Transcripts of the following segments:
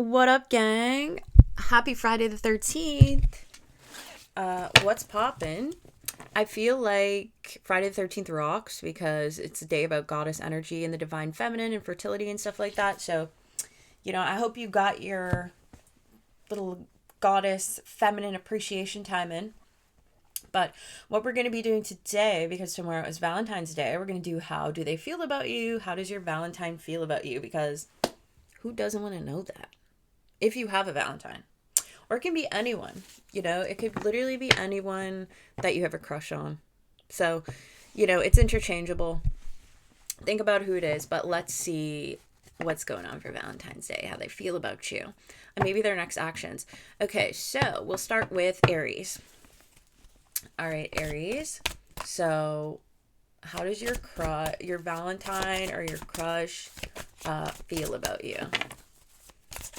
What up, gang? Happy Friday the 13th. What's poppin'? I feel like Friday the 13th rocks because it's a day about goddess energy and the divine feminine and fertility and stuff like that. So, I hope you got your little goddess feminine appreciation time in. But what we're going to be doing today, because tomorrow is Valentine's Day, we're going to do how do they feel about you? How does your Valentine feel about you? Because who doesn't want to know that? If you have a Valentine. Or it can be anyone, it could literally be anyone that you have a crush on. So, it's interchangeable. Think about who it is, but let's see what's going on for Valentine's Day, how they feel about you, and maybe their next actions. Okay, so we'll start with Aries. All right, Aries. So, how does your Valentine or your crush feel about you?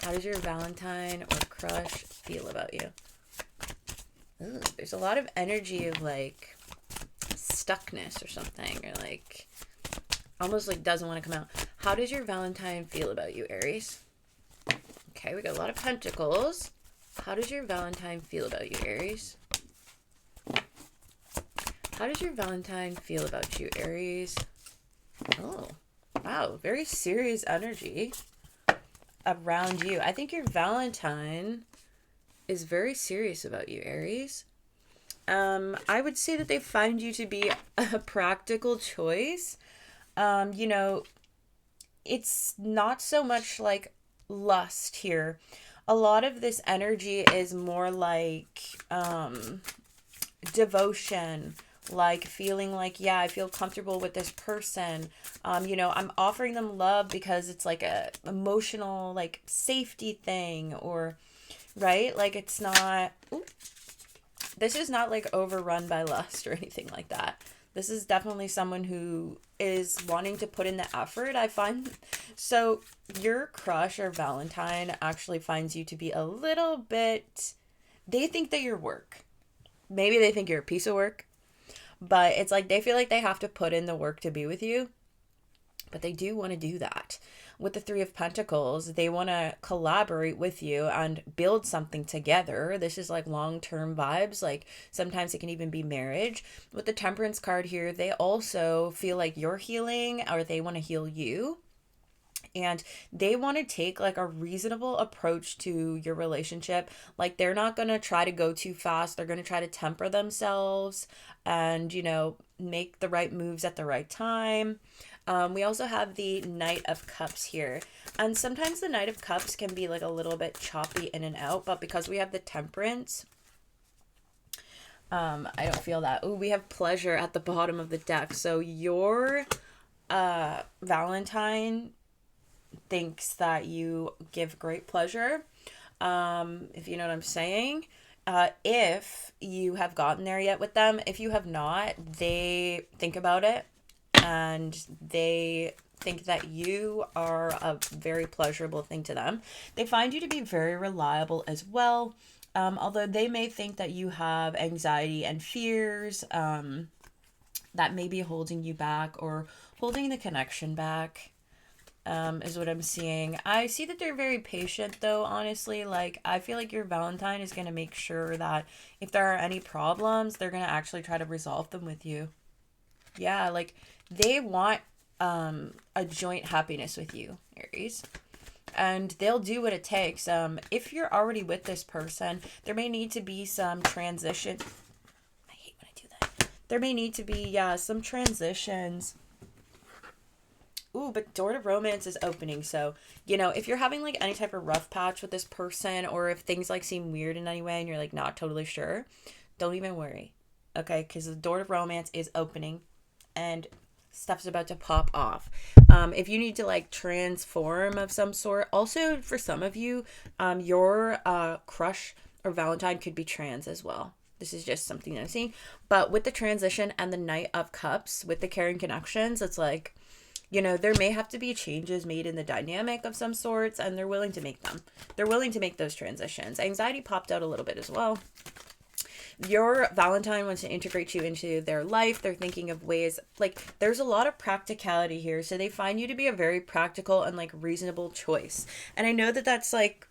How does your Valentine or crush feel about you? Ooh, there's a lot of energy of like stuckness or something, or like almost like doesn't want to come out. How does your Valentine feel about you, Aries? Okay, we got a lot of pentacles. How does your Valentine feel about you, Aries? How does your Valentine feel about you, Aries? Oh, wow, very serious energy around you. I think your Valentine is very serious about you, Aries. I would say that they find you to be a practical choice. It's not so much like lust here. A lot of this energy is more like devotion, like feeling like, yeah, I feel comfortable with this person. I'm offering them love because it's like a emotional, like safety thing, or right? Like it's not, this is not like overrun by lust or anything like that. This is definitely someone who is wanting to put in the effort, I find. So your crush or Valentine actually finds you to be a little bit, they think that you're work. Maybe they think you're a piece of work. But it's like they feel like they have to put in the work to be with you. But they do want to do that. With the Three of Pentacles, they want to collaborate with you and build something together. This is like long-term vibes. Like sometimes it can even be marriage. With the Temperance card here, they also feel like you're healing or they want to heal you. And they want to take like a reasonable approach to your relationship. Like they're not going to try to go too fast. They're going to try to temper themselves and, make the right moves at the right time. We also have the Knight of Cups here. And sometimes the Knight of Cups can be like a little bit choppy in and out. But because we have the Temperance, I don't feel that. Oh, we have Pleasure at the bottom of the deck. So your Valentine thinks that you give great pleasure, if you know what I'm saying. If you have gotten there yet with them, if you have not, they think about it and they think that you are a very pleasurable thing to them. They find you to be very reliable as well, although they may think that you have anxiety and fears that may be holding you back or holding the connection back. Is what I'm seeing. I see that they're very patient though, honestly. Like, I feel like your Valentine is going to make sure that if there are any problems, they're going to actually try to resolve them with you. Yeah, like, they want a joint happiness with you, Aries. And they'll do what it takes. If you're already with this person, there may need to be some transition. I hate when I do that. There may need to be, some transitions. Ooh, but Door to Romance is opening. So, if you're having like any type of rough patch with this person, or if things like seem weird in any way and you're like not totally sure, don't even worry. Okay? Because the Door to Romance is opening and stuff's about to pop off. If you need to like transform of some sort, also for some of you, your crush or Valentine could be trans as well. This is just something that I'm seeing. But with the transition and the Knight of Cups, with the caring connections, it's like, there may have to be changes made in the dynamic of some sorts, and they're willing to make them. They're willing to make those transitions. Anxiety popped out a little bit as well. Your Valentine wants to integrate you into their life. They're thinking of ways, like, there's a lot of practicality here. So they find you to be a very practical and, like, reasonable choice. And I know that that's, like,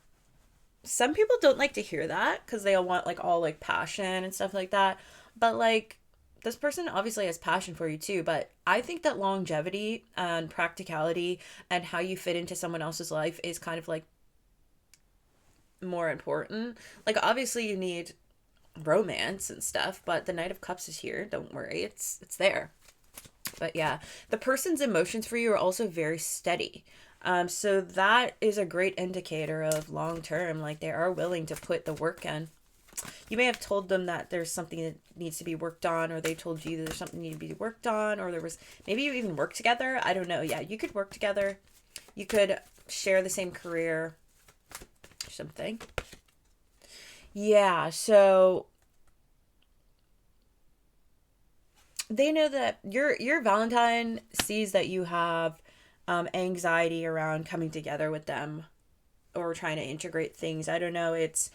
some people don't like to hear that because they all want like all like passion and stuff like that. But like this person obviously has passion for you too. But I think that longevity and practicality and how you fit into someone else's life is kind of like more important. Like obviously you need romance and stuff, but the Knight of Cups is here. Don't worry, it's there. But yeah, the person's emotions for you are also very steady. So that is a great indicator of long term. Like they are willing to put the work in. You may have told them that there's something that needs to be worked on, or they told you there's something that needs to be worked on, or there was maybe you even work together. I don't know. Yeah, you could work together. You could share the same career, something. Yeah, so they know that your Valentine sees that you have anxiety around coming together with them or trying to integrate things. I don't know. It's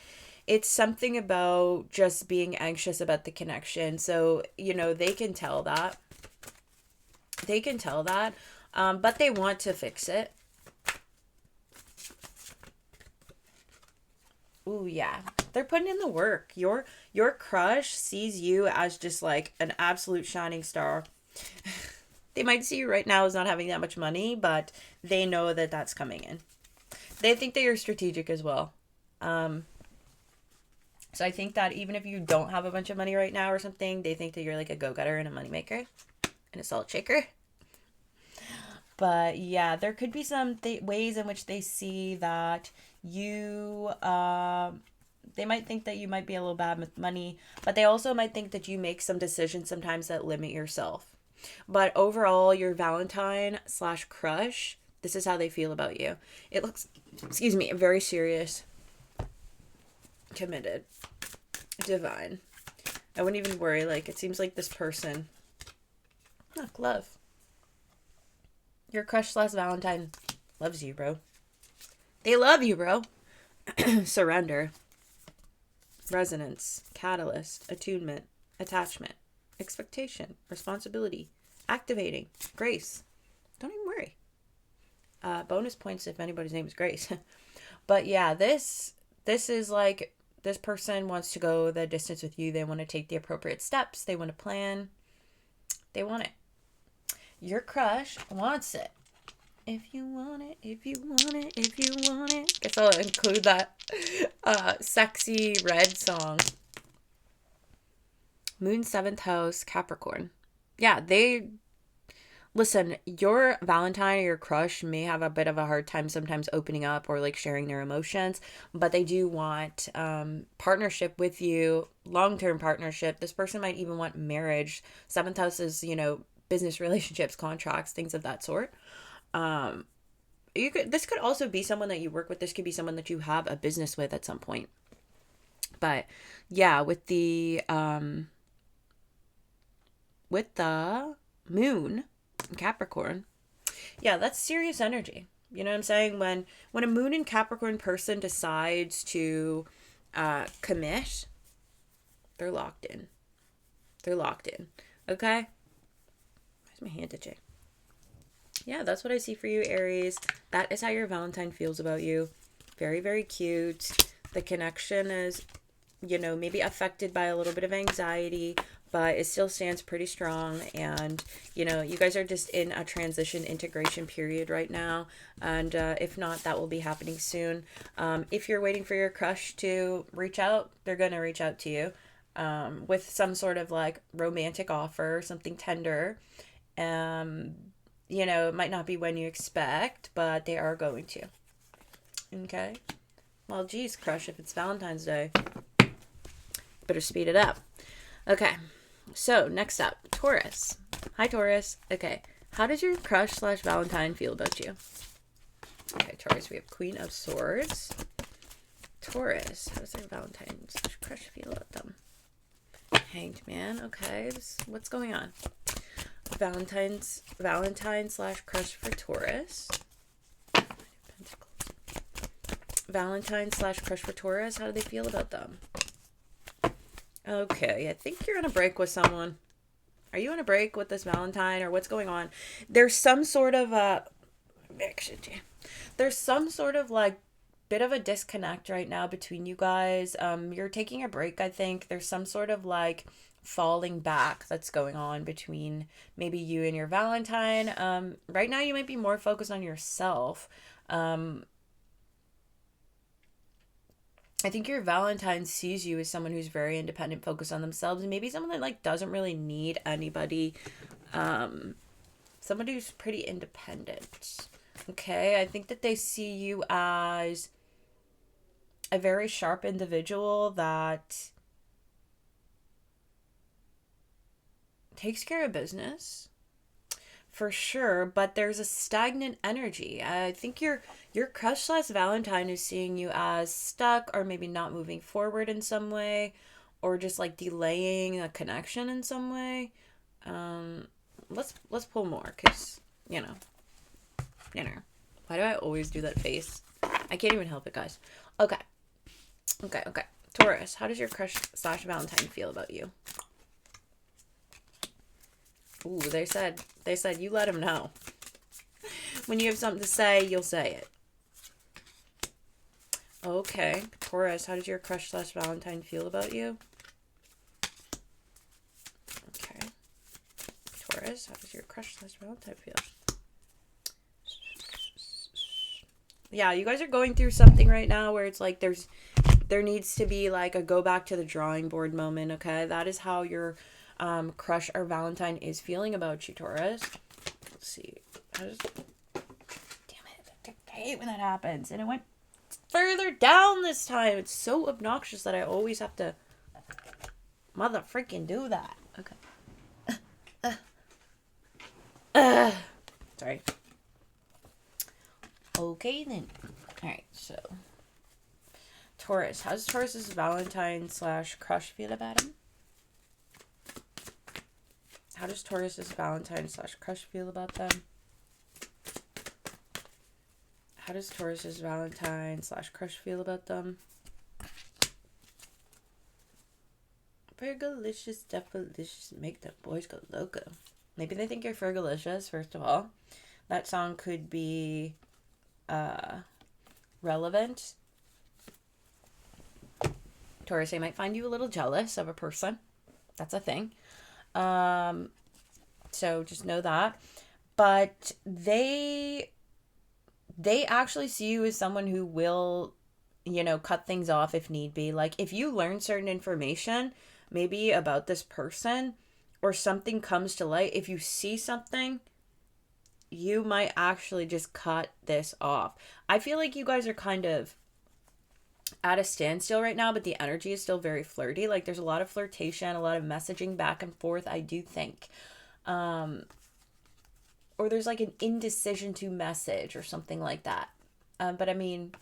something about just being anxious about the connection. So, you know, they can tell that. They can tell that. But they want to fix it. Ooh, yeah. They're putting in the work. Your crush sees you as just like an absolute shining star. They might see you right now as not having that much money, but they know that that's coming in. They think that you're strategic as well. So I think that even if you don't have a bunch of money right now or something, they think that you're like a go-getter and a moneymaker and a salt shaker. But yeah, there could be some ways in which they see that you, they might think that you might be a little bad with money, but they also might think that you make some decisions sometimes that limit yourself. But overall, your Valentine slash crush, this is how they feel about you. It looks, excuse me, very serious, committed, divine. I wouldn't even worry. Like, it seems like this person, look, love. Your crush slash Valentine loves you, bro. They love you, bro. Surrender. Resonance. Catalyst. Attunement. Attachment. Expectation. Responsibility. Activating. Grace. Don't even worry. Bonus points if anybody's name is Grace. But yeah, this is like, this person wants to go the distance with you. They want to take the appropriate steps. They want to plan. They want it. Your crush wants it. If you want it, if you want it, if you want it. Guess I'll include that sexy red song. Moon 7th house, Capricorn. Yeah, listen, your Valentine or your crush may have a bit of a hard time sometimes opening up or like sharing their emotions, but they do want partnership with you, long-term partnership. This person might even want marriage. 7th house is, you know, business relationships, contracts, things of that sort. This could also be someone that you work with. This could be someone that you have a business with at some point. But yeah, with the moon in Capricorn, yeah, that's serious energy. You know what I'm saying? When a moon in Capricorn person decides to commit, they're locked in. They're locked in. Okay? My hand itching. Yeah, that's what I see for you, Aries. That is how your Valentine feels about you. Very, very cute. The connection is, you know, maybe affected by a little bit of anxiety, but it still stands pretty strong. And, you know, you guys are just in a transition integration period right now. And if not, that will be happening soon. If you're waiting for your crush to reach out, they're going to reach out to you with some sort of like romantic offer, something tender. You know, it might not be when you expect, but they are going to. Okay. Well, geez, crush, if it's Valentine's Day, better speed it up. Okay. So next up, Taurus. Hi, Taurus. Okay. How does your crush slash Valentine feel about you? Okay, Taurus, we have Queen of Swords. Taurus, how does their Valentine slash crush feel about them? Hanged Man. Okay. What's going on? Valentine slash crush for Taurus. Valentine slash crush for Taurus. How do they feel about them? Okay, I think you're on a break with someone. Are you on a break with this Valentine, or what's going on? There's some sort of there's some sort of like bit of a disconnect right now between you guys. You're taking a break, I think. There's some sort of like falling back that's going on between maybe you and your Valentine. Right now you might be more focused on yourself. I think your Valentine sees you as someone who's very independent, focused on themselves, and maybe someone that like doesn't really need anybody. Somebody who's pretty independent. Okay, I think that they see you as a very sharp individual that takes care of business for sure, but there's a stagnant energy. I think your crush slash Valentine is seeing you as stuck or maybe not moving forward in some way, or just like delaying a connection in some way. Let's pull more, because you know. Why do I always do that face? I can't even help it, guys. Okay. Taurus, how does your crush slash Valentine feel about you? Ooh, they said you let him know. When you have something to say, you'll say it. Okay. Taurus, how does your crush slash Valentine feel about you? Okay. Taurus, how does your crush slash Valentine feel? Yeah, you guys are going through something right now where it's like there needs to be like a go back to the drawing board moment, okay? That is how your crush or Valentine is feeling about you, Taurus. Let's see. Damn it. I hate when that happens. And it went further down this time. It's so obnoxious that I always have to mother freaking do that. Okay. Sorry. Okay, then. Alright, so. Taurus. How does Taurus's Valentine slash crush feel about him? How does Taurus's Valentine slash crush feel about them? How does Taurus's Valentine slash crush feel about them? Fergalicious, defalicious, make the boys go loco. Maybe they think you're Fergalicious, first of all. That song could be relevant. Taurus, they might find you a little jealous of a person. That's a thing. So just know that. But they actually see you as someone who will, cut things off if need be. Like if you learn certain information, maybe about this person, or something comes to light, if you see something, you might actually just cut this off. I feel like you guys are kind of at a standstill right now, but the energy is still very flirty. Like there's a lot of flirtation, a lot of messaging back and forth, I do think. Or there's like an indecision to message or something like that. But I mean,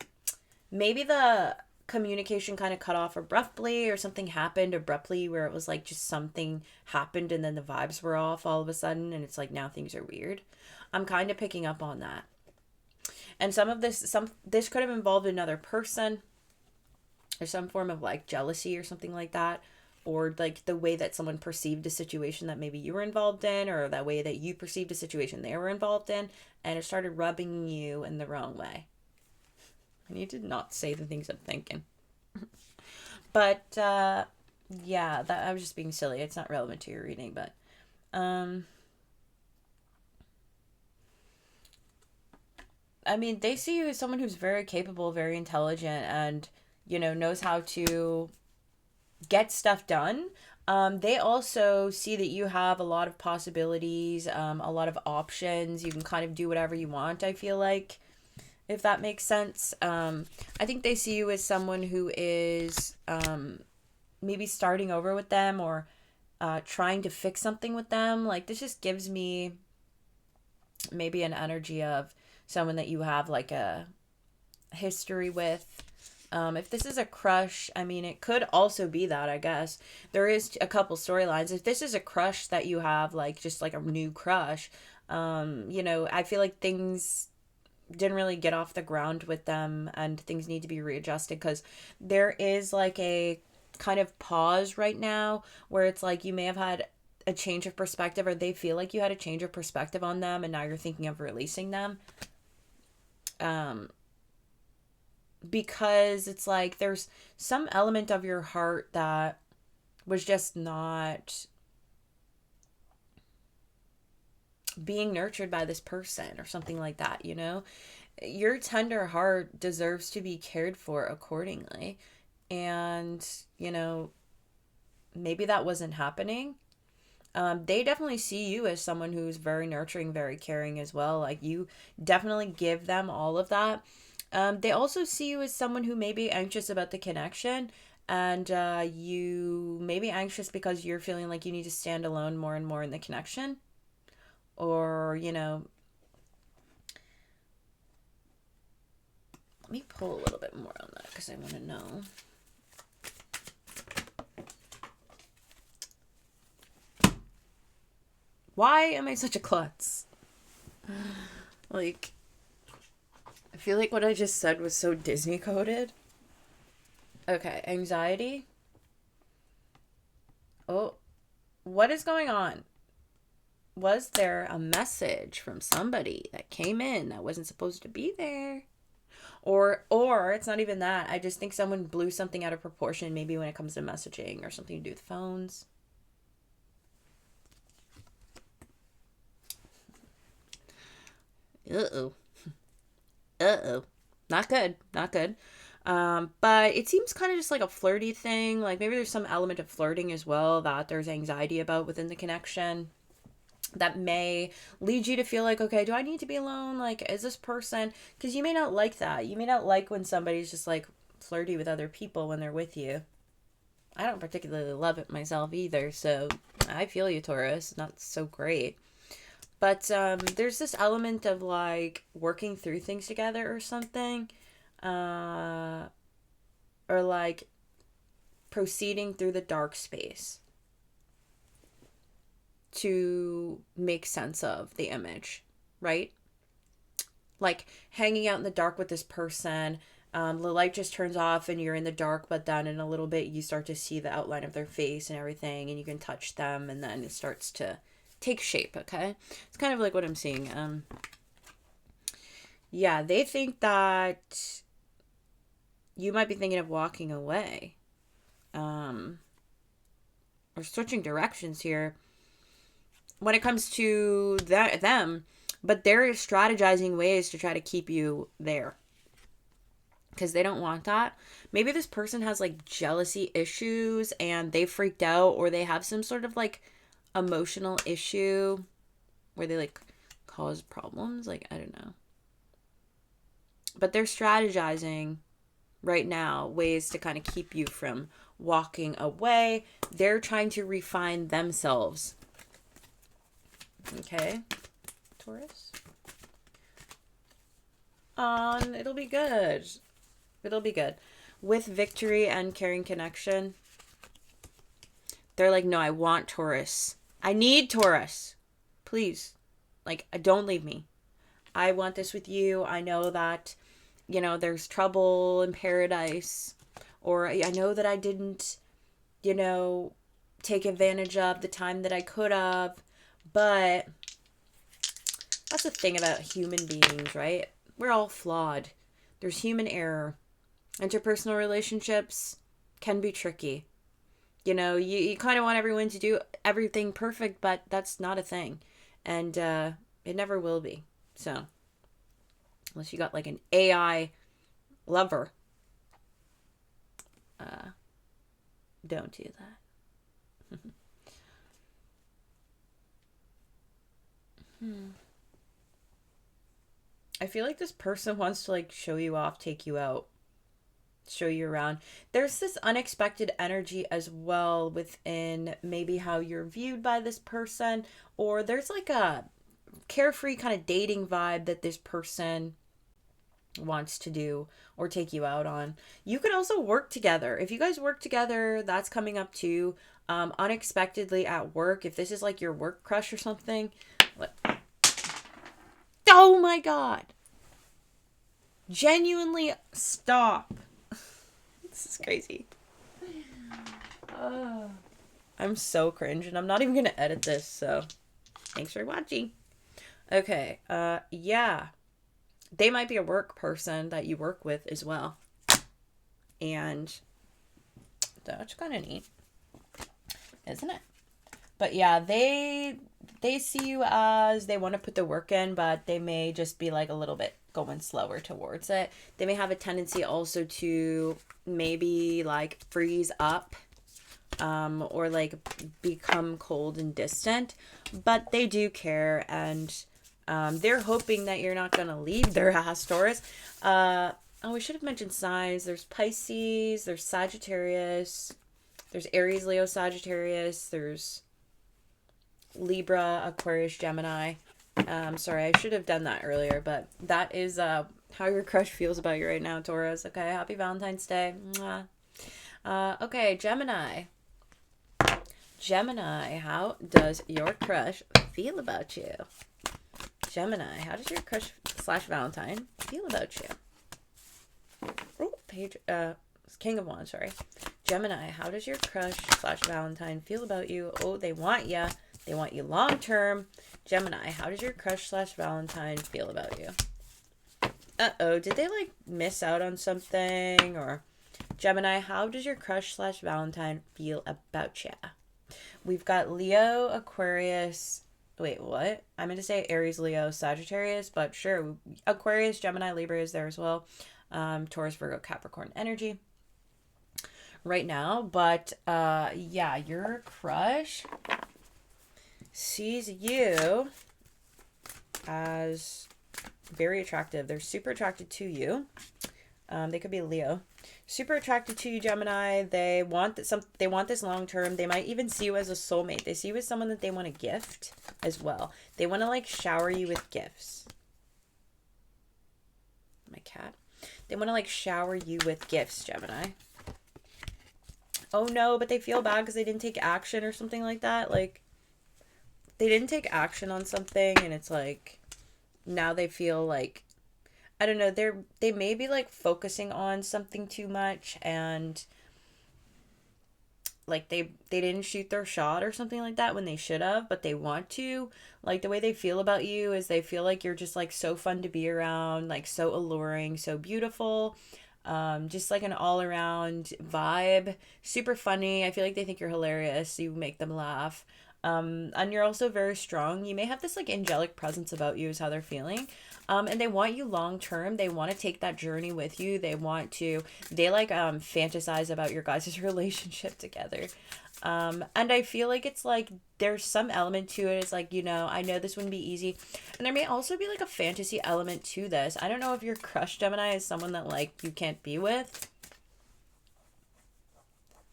maybe the communication kind of cut off abruptly, or something happened abruptly where it was like just something happened and then the vibes were off all of a sudden, and it's like now things are weird. I'm kind of picking up on that. And this could have involved another person, or some form of like jealousy or something like that, or like the way that someone perceived a situation that maybe you were involved in, or that way that you perceived a situation they were involved in, and it started rubbing you in the wrong way. I need to not say the things I'm thinking. But yeah, that I was just being silly. It's not relevant to your reading, but I mean, they see you as someone who's very capable, very intelligent, and knows how to get stuff done. They also see that you have a lot of possibilities, a lot of options. You can kind of do whatever you want, I feel like, if that makes sense. I think they see you as someone who is maybe starting over with them, or trying to fix something with them. Like this just gives me maybe an energy of someone that you have like a history with. If this is a crush, I mean, it could also be that, I guess. There is a couple storylines. If this is a crush that you have, like, just like a new crush, I feel like things didn't really get off the ground with them, and things need to be readjusted, because there is like a kind of pause right now where it's like you may have had a change of perspective, or they feel like you had a change of perspective on them, and now you're thinking of releasing them. because it's like there's some element of your heart that was just not being nurtured by this person or something like that, you know? Your tender heart deserves to be cared for accordingly. And, you know, maybe that wasn't happening. They definitely see you as someone who's very nurturing, very caring as well. Like, you definitely give them all of that. They also see you as someone who may be anxious about the connection, and you may be anxious because you're feeling like you need to stand alone more and more in the connection. Or, you know, let me pull a little bit more on that because I want to know. Why am I such a klutz? Like, I feel like what I just said was so Disney coded. Okay, anxiety. Oh, what is going on? Was there a message from somebody that came in that wasn't supposed to be there? Or it's not even that. I just think someone blew something out of proportion, maybe when it comes to messaging or something to do with phones. Uh-oh. Uh-oh. Not good. Not good. But it seems kind of just like a flirty thing. Like, maybe there's some element of flirting as well that there's anxiety about within the connection that may lead you to feel like, okay, do I need to be alone? Like, is this person... Because you may not like that. You may not like when somebody's just, like, flirty with other people when they're with you. I don't particularly love it myself either, so I feel you, Taurus. Not so great. But there's this element of, like, working through things together or something. Or, like, proceeding through the dark space to make sense of the image, right? Like, hanging out in the dark with this person, the light just turns off and you're in the dark, but then in a little bit you start to see the outline of their face and everything, and you can touch them, and then it starts to take shape, okay? It's kind of like what I'm seeing. Yeah, they think that you might be thinking of walking away, or switching directions here when it comes to them, but they're strategizing ways to try to keep you there because they don't want that. Maybe this person has like jealousy issues and they freaked out, or they have some sort of like emotional issue where they like cause problems. Like, I don't know. But they're strategizing right now ways to kind of keep you from walking away. They're trying to refine themselves. Okay, Taurus. It'll be good. It'll be good. With victory and caring connection, they're like, no, I want Taurus. I need Taurus. Please. Like, don't leave me. I want this with you. I know that, you know, there's trouble in paradise. Or I know that I didn't, you know, take advantage of the time that I could have. But that's the thing about human beings, right? We're all flawed. There's human error. Interpersonal relationships can be tricky. You know, you kind of want everyone to do everything perfect, but that's not a thing. And it never will be. So, unless you got like an AI lover, don't do that. I feel like this person wants to like show you off, take you out, show you around. There's this unexpected energy as well within maybe how you're viewed by this person, or there's like a carefree kind of dating vibe that this person wants to do or take you out on. You could also work together. If you guys work together, that's coming up too. Unexpectedly at work, if this is like your work crush or something. Oh my god. Genuinely stop. This is crazy. I'm so cringe, and I'm not even gonna edit this, so thanks for watching. Okay, yeah. They might be a work person that you work with as well. And that's kind of neat, isn't it? But yeah, they see you as they want to put the work in, but they may just be like a little bit going slower towards it. They may have a tendency also to maybe like freeze up, or like become cold and distant, but they do care, and they're hoping that you're not going to leave their ass, Taurus. Oh, we should have mentioned signs. There's Pisces, there's Sagittarius, there's Aries, Leo, Sagittarius, there's Libra, Aquarius, Gemini. Sorry, I should have done that earlier, but that is how your crush feels about you right now, Taurus. Okay, happy Valentine's Day. Mwah. Okay, Gemini. Gemini, how does your crush feel about you? Gemini, how does your crush / Valentine feel about you? Oh, King of Wands, sorry. Gemini, how does your crush / Valentine feel about you? Oh, they want ya. They want you long term. Gemini, how does your crush / Valentine feel about you? Uh-oh, did they like miss out on something? Or Gemini, how does your crush / Valentine feel about you? We've got Leo, Aquarius. Wait, what? I meant to say Aries, Leo, Sagittarius, but sure. Aquarius, Gemini, Libra is there as well. Taurus, Virgo, Capricorn energy right now. But yeah, your crush sees you as very attractive. They're super attracted to you. They could be Leo. Super attracted to you, Gemini. They want they want this long term. They might even see you as a soulmate. They see you as someone that they want to gift as well. They want to like shower you with gifts. My cat. They want to like shower you with gifts, Gemini. Oh no, but they feel bad because they didn't take action or something like that. Like they didn't take action on something, and it's like now they feel like, I don't know, they may be like focusing on something too much, and like they didn't shoot their shot or something like that when they should have, but they want to. Like the way they feel about you is they feel like you're just like so fun to be around, like so alluring, so beautiful. Just like an all around vibe, super funny. I feel like they think you're hilarious. You make them laugh. And you're also very strong. You may have this like angelic presence about you is how they're feeling. And they want you long term. They want to take that journey with you. They like fantasize about your guys' relationship together. And I feel like it's like there's some element to it. It's like, you know, I know this wouldn't be easy. And there may also be like a fantasy element to this. I don't know if your crush, Gemini, is someone that like you can't be with.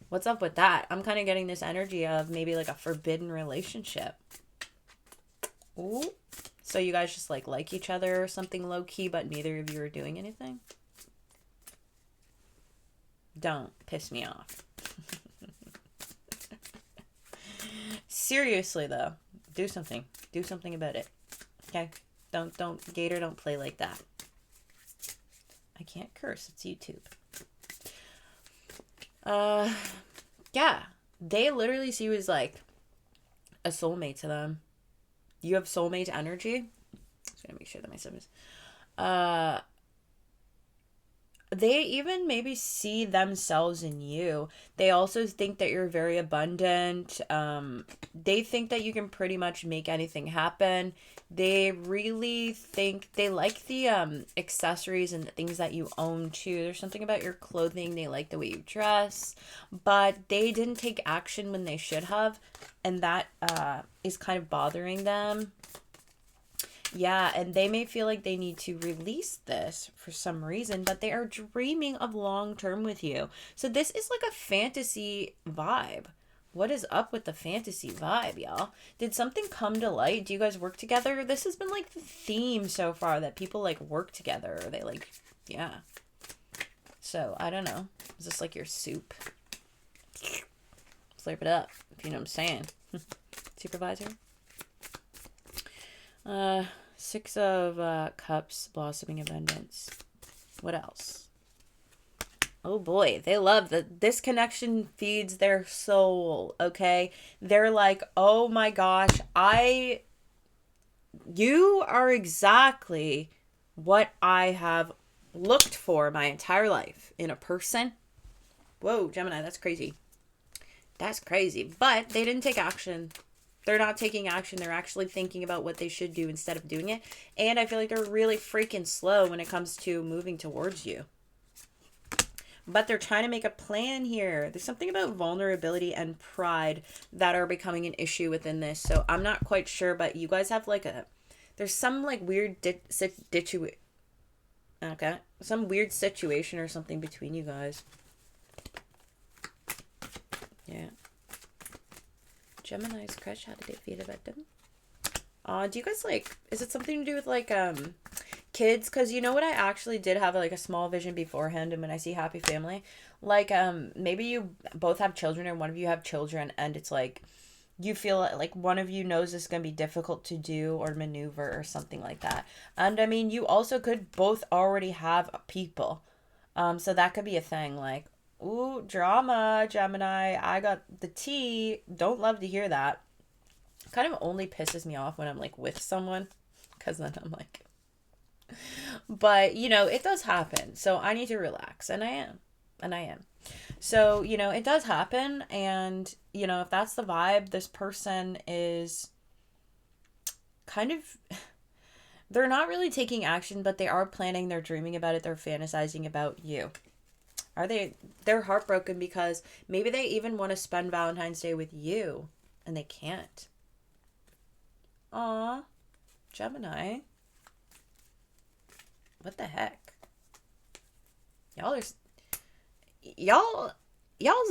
What's up with that? I'm kind of getting this energy of maybe like a forbidden relationship. Ooh. So you guys just like each other or something low key, but neither of you are doing anything? Don't piss me off. Seriously though, do something. Do something about it. Okay? Don't Gator, don't play like that. I can't curse. It's YouTube. Yeah, they literally see you as like a soulmate to them. You have soulmate energy. Just gonna make sure that my stuff is. They even maybe see themselves in you. They also think that you're very abundant. They think that you can pretty much make anything happen. They really think they like the accessories and the things that you own too. There's something about your clothing. They like the way you dress, but they didn't take action when they should have, and that is kind of bothering them. Yeah, and they may feel like they need to release this for some reason, but they are dreaming of long term with you. So this is like a fantasy vibe. What is up with the fantasy vibe, y'all? Did something come to light? Do you guys work together? This has been like the theme so far, that people like work together. Or they like, yeah. So, I don't know. Is this like your soup? Slurp it up, if you know what I'm saying. Supervisor? Six of Cups, blossoming abundance. What else? Oh boy, they love that this connection feeds their soul, okay? They're like, oh my gosh, you are exactly what I have looked for my entire life in a person. Whoa, Gemini, that's crazy. That's crazy. But they didn't take action. They're not taking action. They're actually thinking about what they should do instead of doing it. And I feel like they're really freaking slow when it comes to moving towards you. But they're trying to make a plan here. There's something about vulnerability and pride that are becoming an issue within this. So I'm not quite sure, but you guys have like there's some like weird some weird situation or something between you guys. Yeah. Gemini's crush, how did they feel about them? Do you guys like, is it something to do with like kids? Because you know what, I actually did have like a small vision beforehand, and when I see happy family, like maybe you both have children or one of you have children, and it's like you feel like one of you knows this is going to be difficult to do or maneuver or something like that. And I mean, you also could both already have people, so that could be a thing. Like, ooh, drama, Gemini, I got the tea. Don't love to hear that. Kind of only pisses me off when I'm like with someone, because then I'm like, but you know, it does happen, so I need to relax, and I am. So, you know, it does happen, and you know, if that's the vibe, this person is kind of, they're not really taking action, but they are planning, they're dreaming about it, they're fantasizing about you. They're heartbroken because maybe they even want to spend Valentine's Day with you and they can't. Aw, Gemini. What the heck? Y'all's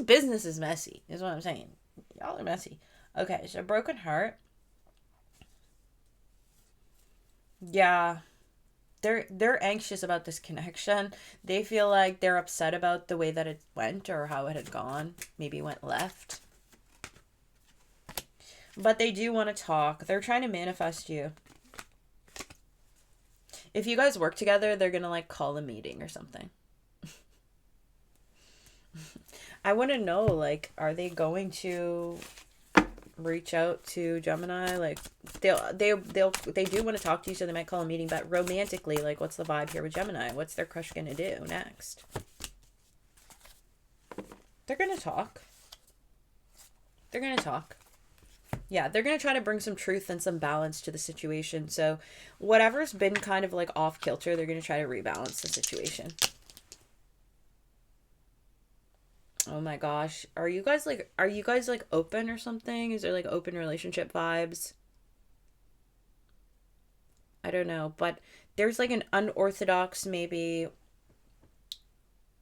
business is messy, is what I'm saying. Y'all are messy. Okay, so broken heart. Yeah. They're anxious about this connection. They feel like they're upset about the way that it went or how it had gone. Maybe it went left. But they do want to talk. They're trying to manifest you. If you guys work together, they're going to like call a meeting or something. I want to know, like, are they going to reach out to Gemini? Like, they do want to talk to you, so they might call a meeting. But romantically, like, what's the vibe here with Gemini? What's their crush gonna do next? They're gonna talk. They're gonna talk. Yeah, they're gonna try to bring some truth and some balance to the situation. So whatever's been kind of like off kilter, they're gonna try to rebalance the situation. Oh my gosh. Are you guys like open or something? Is there like open relationship vibes? I don't know, but there's like an unorthodox, maybe,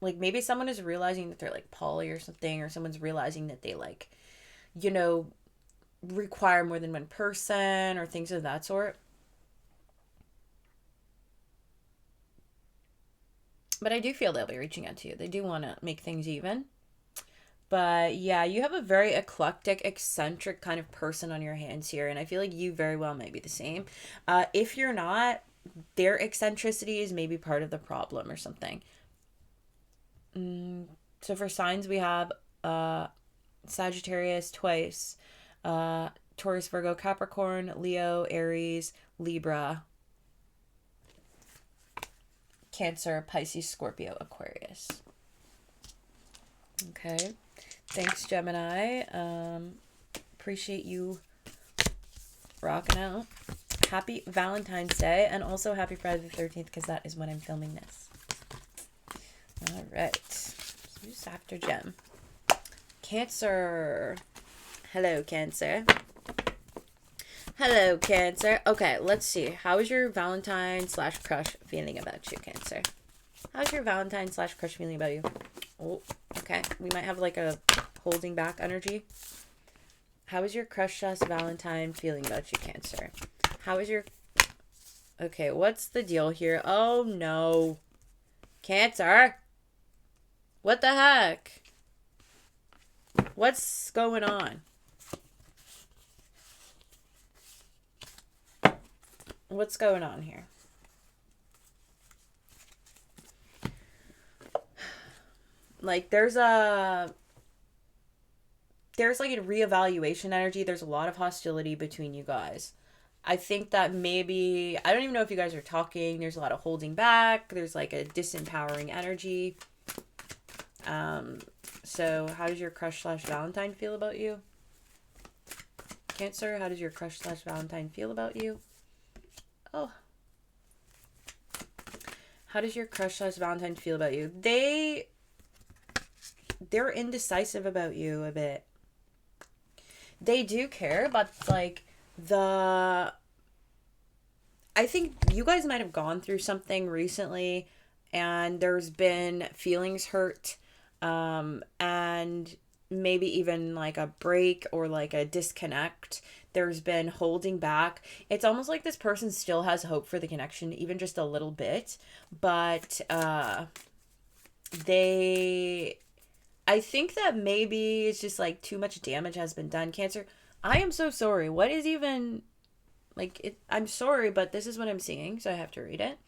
like maybe someone is realizing that they're like poly or something, or someone's realizing that they like, you know, require more than one person or things of that sort. But I do feel they'll be reaching out to you. They do want to make things even. But yeah, you have a very eclectic, eccentric kind of person on your hands here. And I feel like you very well might be the same. If you're not, their eccentricities may be part of the problem or something. So for signs, we have Sagittarius twice, Taurus, Virgo, Capricorn, Leo, Aries, Libra, Cancer, Pisces, Scorpio, Aquarius. Okay. Thanks, Gemini. Appreciate you rocking out. Happy Valentine's Day, and also happy Friday the 13th, because that is when I'm filming this. All right. So who's after Gem? Cancer. Hello, Cancer. Hello, Cancer. Okay, let's see. How is your Valentine / crush feeling about you, Cancer? How's your Valentine / crush feeling about you? Oh, okay. We might have like a holding back energy. How is your crush / Valentine feeling about you, Cancer? How is your... Okay, what's the deal here? Oh, no. Cancer? What the heck? What's going on? What's going on here? Like, there's like a reevaluation energy. There's a lot of hostility between you guys. I think that maybe, I don't even know if you guys are talking. There's a lot of holding back. There's like a disempowering energy. So how does your crush slash Valentine feel about you? Cancer, how does your crush slash Valentine feel about you? Oh. How does your crush slash Valentine feel about you? They're indecisive about you a bit. They do care, but like I think you guys might have gone through something recently and there's been feelings hurt, and maybe even like a break or like a disconnect. There's been holding back. It's almost like this person still has hope for the connection, even just a little bit, but they I think that maybe it's just like too much damage has been done. Cancer, I am so sorry. What is even like it? I'm sorry, but this is what I'm seeing, so I have to read it.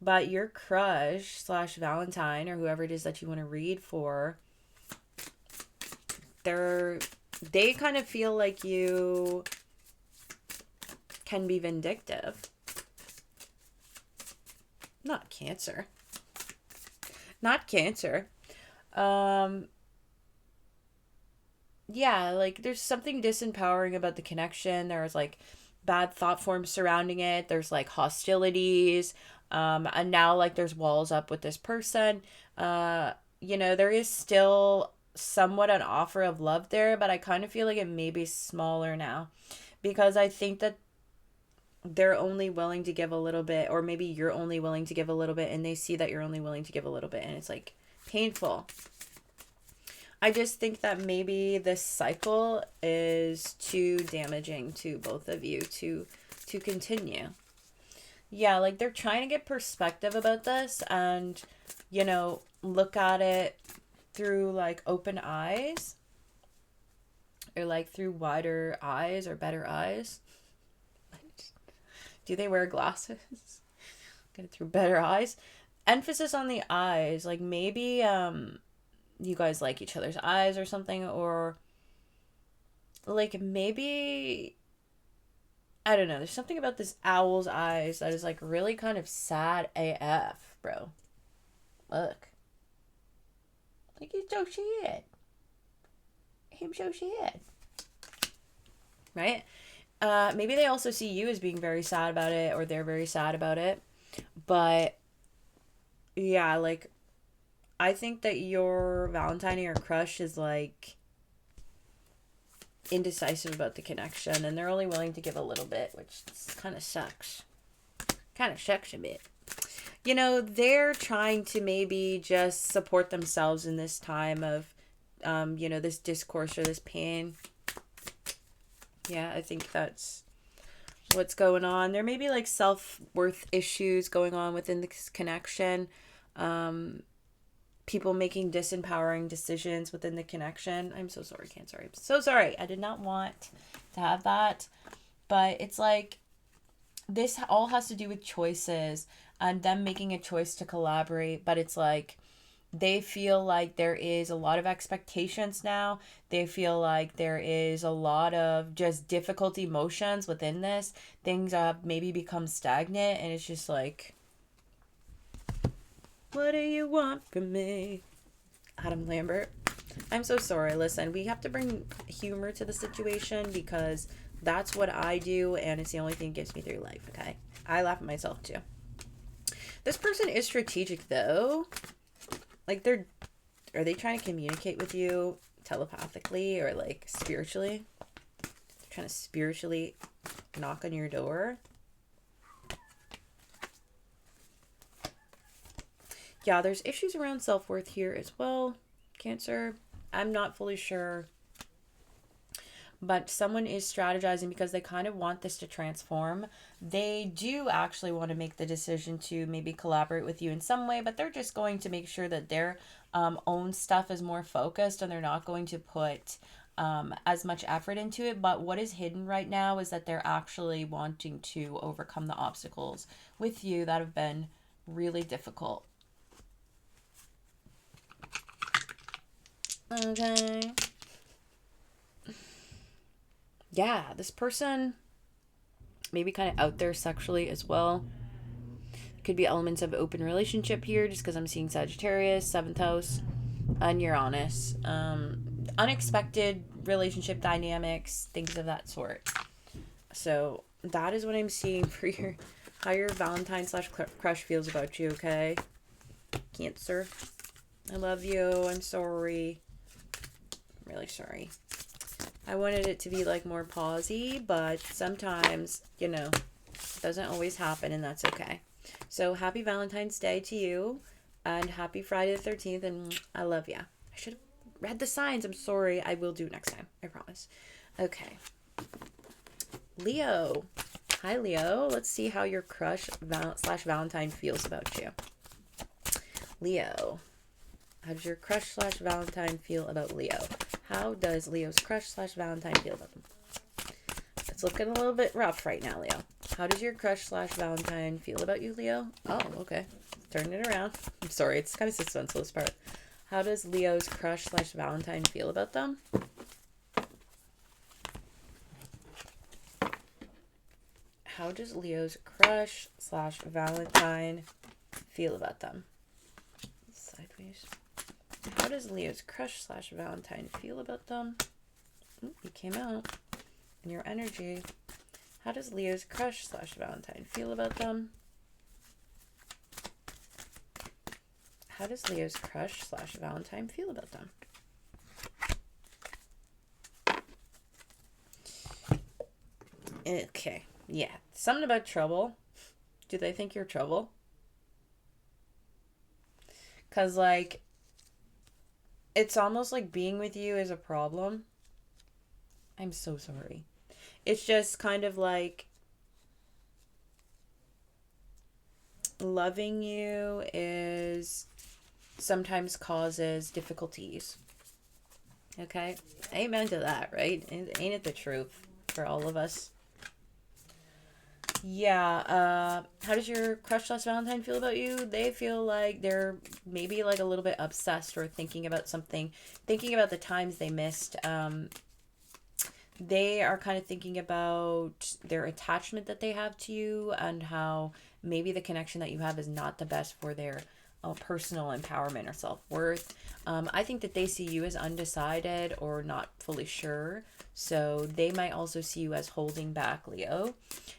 But your crush slash Valentine or whoever it is that you want to read for, they kind of feel like you can be vindictive. Not Cancer. Not Cancer. Yeah, like there's something disempowering about the connection. There's like bad thought forms surrounding it. There's like hostilities. And now like there's walls up with this person. There is still somewhat an offer of love there, but I kind of feel like it may be smaller now because I think that they're only willing to give a little bit, or maybe you're only willing to give a little bit, and they see that you're only willing to give a little bit, and it's like painful. I just think that maybe this cycle is too damaging to both of you to continue. Yeah, like they're trying to get perspective about this and, look at it through like open eyes or like through wider eyes or better eyes. Do they wear glasses? Get it through better eyes. Emphasis on the eyes. Like maybe you guys like each other's eyes or something, or like maybe I don't know. There's something about this owl's eyes that is like really kind of sad AF, bro. Look. Like he's so shit. Him so shit. Right? Maybe they also see you as being very sad about it, or they're very sad about it. But yeah, like I think that your Valentine or your crush is like indecisive about the connection, and they're only willing to give a little bit, which kind of sucks. Kind of sucks a bit. They're trying to maybe just support themselves in this time of, this discourse or this pain. Yeah, I think that's what's going on. There may be like self-worth issues going on within this connection. People making disempowering decisions within the connection. I'm so sorry, Cancer. I'm so sorry. I did not want to have that. But it's like this all has to do with choices and them making a choice to collaborate. But it's like they feel like there is a lot of expectations now. They feel like there is a lot of just difficult emotions within this. Things have maybe become stagnant, and it's just like, what do you want from me? Adam Lambert. I'm so sorry. Listen, we have to bring humor to the situation because that's what I do, and it's the only thing that gets me through life, okay? I laugh at myself too. This person is strategic though. Like are they trying to communicate with you telepathically or like spiritually? They're trying to spiritually knock on your door. Yeah, there's issues around self-worth here as well, Cancer. I'm not fully sure. But someone is strategizing because they kind of want this to transform. They do actually want to make the decision to maybe collaborate with you in some way, but they're just going to make sure that their own stuff is more focused and they're not going to put as much effort into it. But what is hidden right now is that they're actually wanting to overcome the obstacles with you that have been really difficult. Okay. Yeah, this person maybe kind of out there sexually as well. Could be elements of open relationship here just because I'm seeing Sagittarius, 7th house. and you're honest. Unexpected relationship dynamics, things of that sort. So that is what I'm seeing for your how your Valentine slash crush feels about you. Okay, Cancer, I love you. I'm sorry. I'm really sorry. I wanted it to be like more pausey, but sometimes, you know, it doesn't always happen, and that's okay. So happy Valentine's Day to you, and happy Friday the 13th, and I love ya. I should have read the signs. I'm sorry. I will do it next time. I promise. Okay. Leo. Hi, Leo. Let's see how your crush slash Valentine feels about you. Leo. How does your crush slash Valentine feel about Leo? How does Leo's crush slash Valentine feel about them? It's looking a little bit rough right now, Leo. How does your crush slash Valentine feel about you, Leo? Oh, okay. Turn it around. I'm sorry. It's kind of suspenseful, this part. How does Leo's crush slash Valentine feel about them? How does Leo's crush slash Valentine feel about them? Sideways. How does Leo's crush slash Valentine feel about them? Ooh, you came out in your energy. How does Leo's crush slash Valentine feel about them? How does Leo's crush slash Valentine feel about them? Okay. Yeah. Something about trouble. Do they think you're trouble? Because, like, it's almost like being with you is a problem. I'm so sorry. It's just kind of like loving you is sometimes causes difficulties. Okay? Amen to that, right? Ain't it the truth for all of us? Yeah, how does your crush slash Valentine feel about you? They feel like they're maybe like a little bit obsessed or thinking about something, thinking about the times they missed. They are kind of thinking about their attachment that they have to you and how maybe the connection that you have is not the best for their personal empowerment or self-worth. I think that they see you as undecided or not fully sure. So they might also see you as holding back, Leo.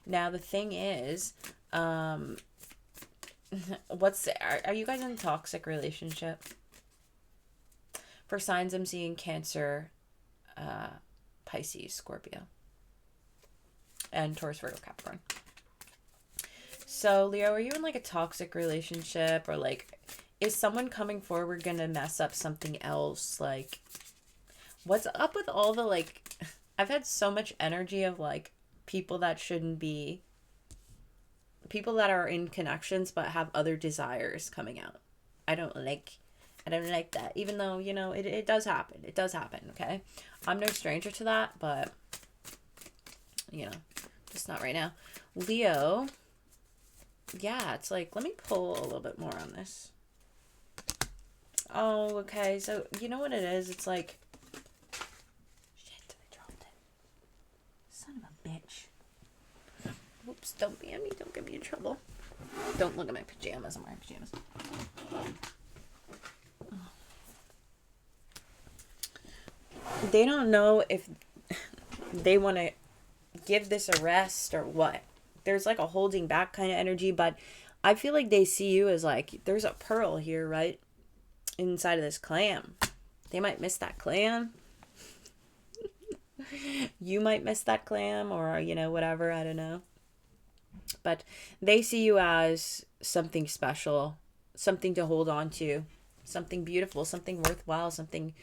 Now, the thing is, are you guys in a toxic relationship? For signs, I'm seeing Cancer, Pisces, Scorpio, and Taurus, Virgo, Capricorn. So, Leo, are you in like a toxic relationship, or like, is someone coming forward gonna mess up something else? Like, what's up with all the, like, I've had so much energy of like people that shouldn't be, people that are in connections but have other desires coming out. I don't like that, even though, you know, it does happen. It does happen, okay? I'm no stranger to that, but, you know, just not right now. Leo, yeah, it's like, let me pull a little bit more on this. Oh, okay, so you know what it is? It's like, shit, I dropped it. Son of a bitch. Oops, don't be on me. Don't get me in trouble. Don't look at my pajamas. I'm wearing pajamas. They don't know if they want to give this a rest or what. There's like a holding back kind of energy, but I feel like they see you as like, there's a pearl here, right? Inside of this clam. They might miss that clam. You might miss that clam, or, you know, whatever. I don't know. But they see you as something special, something to hold on to, something beautiful, something worthwhile, something,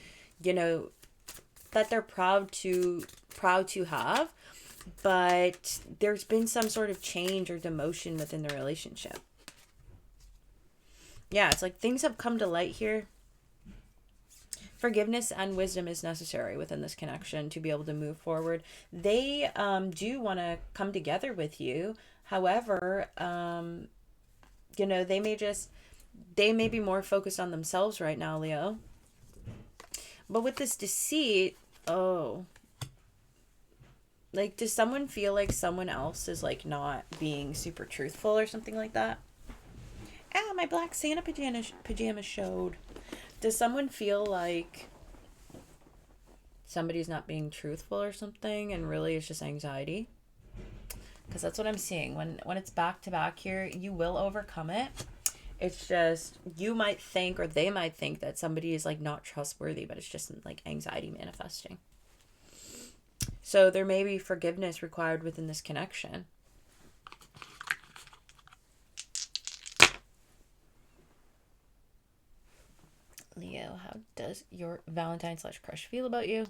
you know, that they're proud to have. But there's been some sort of change or demotion within the relationship. Yeah, it's like things have come to light here. Forgiveness and wisdom is necessary within this connection to be able to move forward. They do want to come together with you. However, you know, they may be more focused on themselves right now, Leo. But with this deceit, like, does someone feel like someone else is like not being super truthful or something like that? Ah, my black Santa pajamas showed. Does someone feel like somebody's not being truthful or something and really it's just anxiety? Because that's what I'm seeing. When it's back to back here, you will overcome it. It's just you might think, or they might think, that somebody is like not trustworthy, but it's just like anxiety manifesting. So there may be forgiveness required within this connection. Leo, how does your Valentine / crush feel about you?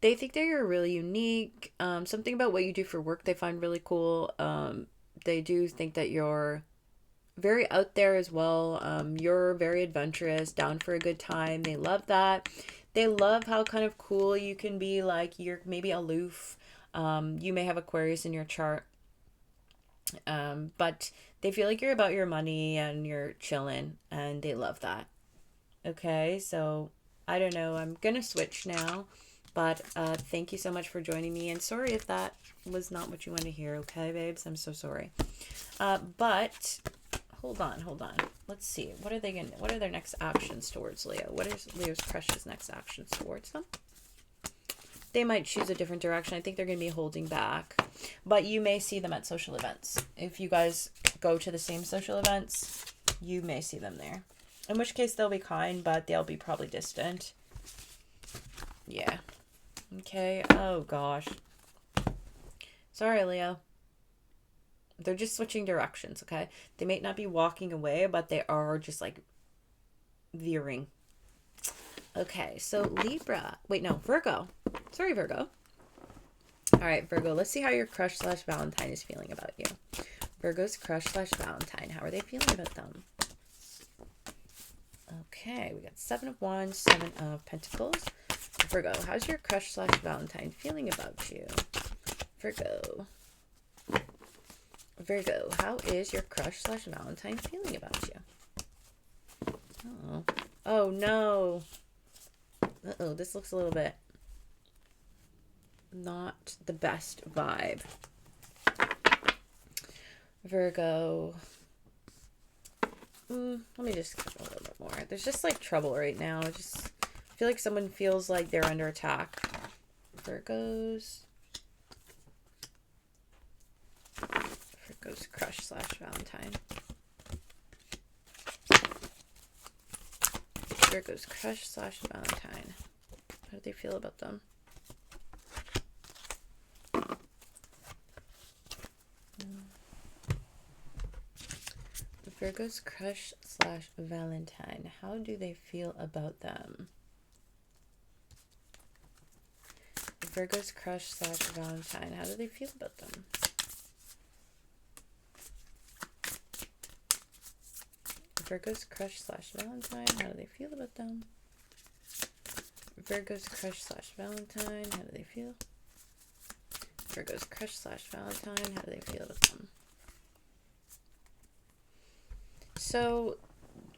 They think that you're really unique. Something about what you do for work they find really cool. They do think that you're very out there as well. You're very adventurous, down for a good time. They love that. They love how kind of cool you can be. Like, you're maybe aloof. You may have Aquarius in your chart. But they feel like you're about your money and you're chilling, and they love that. Okay, so I don't know. I'm gonna switch now, but thank you so much for joining me, and sorry if that was not what you want to hear. Okay, babes, I'm so sorry. But hold on. Let's see. What are their next actions towards Leo? What is Leo's crush's next actions towards them? They might choose a different direction. I think they're going to be holding back. But you may see them at social events. If you guys go to the same social events, you may see them there. In which case, they'll be kind, but they'll be probably distant. Yeah. Okay. Oh, gosh. Sorry, Leo. They're just switching directions, okay? They may not be walking away, but they are just, like, veering. Okay, so Libra. Wait, no, Virgo. Sorry, Virgo. All right, Virgo, let's see how your crush / Valentine is feeling about you. Virgo's crush / Valentine. How are they feeling about them? Okay, we got 7 of Wands, 7 of Pentacles. Virgo, how's your crush / Valentine feeling about you? Virgo. Virgo, how is your crush / Valentine feeling about you? Oh. Oh, no. Uh-oh, this looks a little bit not the best vibe. Virgo. Let me just get a little bit more. There's just like trouble right now. I feel like someone feels like they're under attack. Virgo's crush / Valentine. Virgo's crush / Valentine. How do they feel about them? Virgo's crush / Valentine. How do they feel about them? Virgo's crush / Valentine. How do they feel about them? Virgo's crush / Valentine. How do they feel about them? Virgo's crush / Valentine. How do they feel? Virgo's crush / Valentine. How do they feel about them? So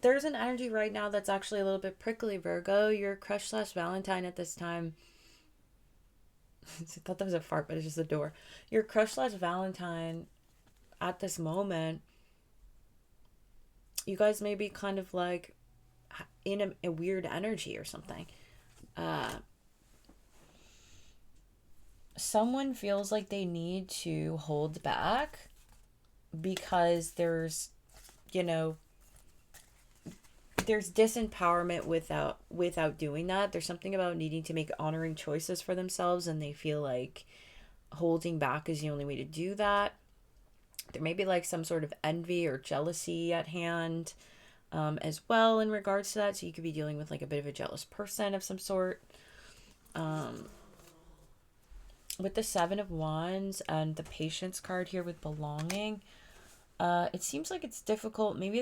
there's an energy right now that's actually a little bit prickly, Virgo. Your crush / Valentine at this time. I thought that was a fart, but it's just a door. Your crush / Valentine at this moment, you guys may be kind of like in a weird energy or something. Someone feels like they need to hold back because there's disempowerment without doing that. There's something about needing to make honoring choices for themselves, and they feel like holding back is the only way to do that. There may be like some sort of envy or jealousy at hand as well in regards to that. So you could be dealing with like a bit of a jealous person of some sort. With the 7 of Wands and the Patience card here with belonging, it seems like it's difficult. Maybe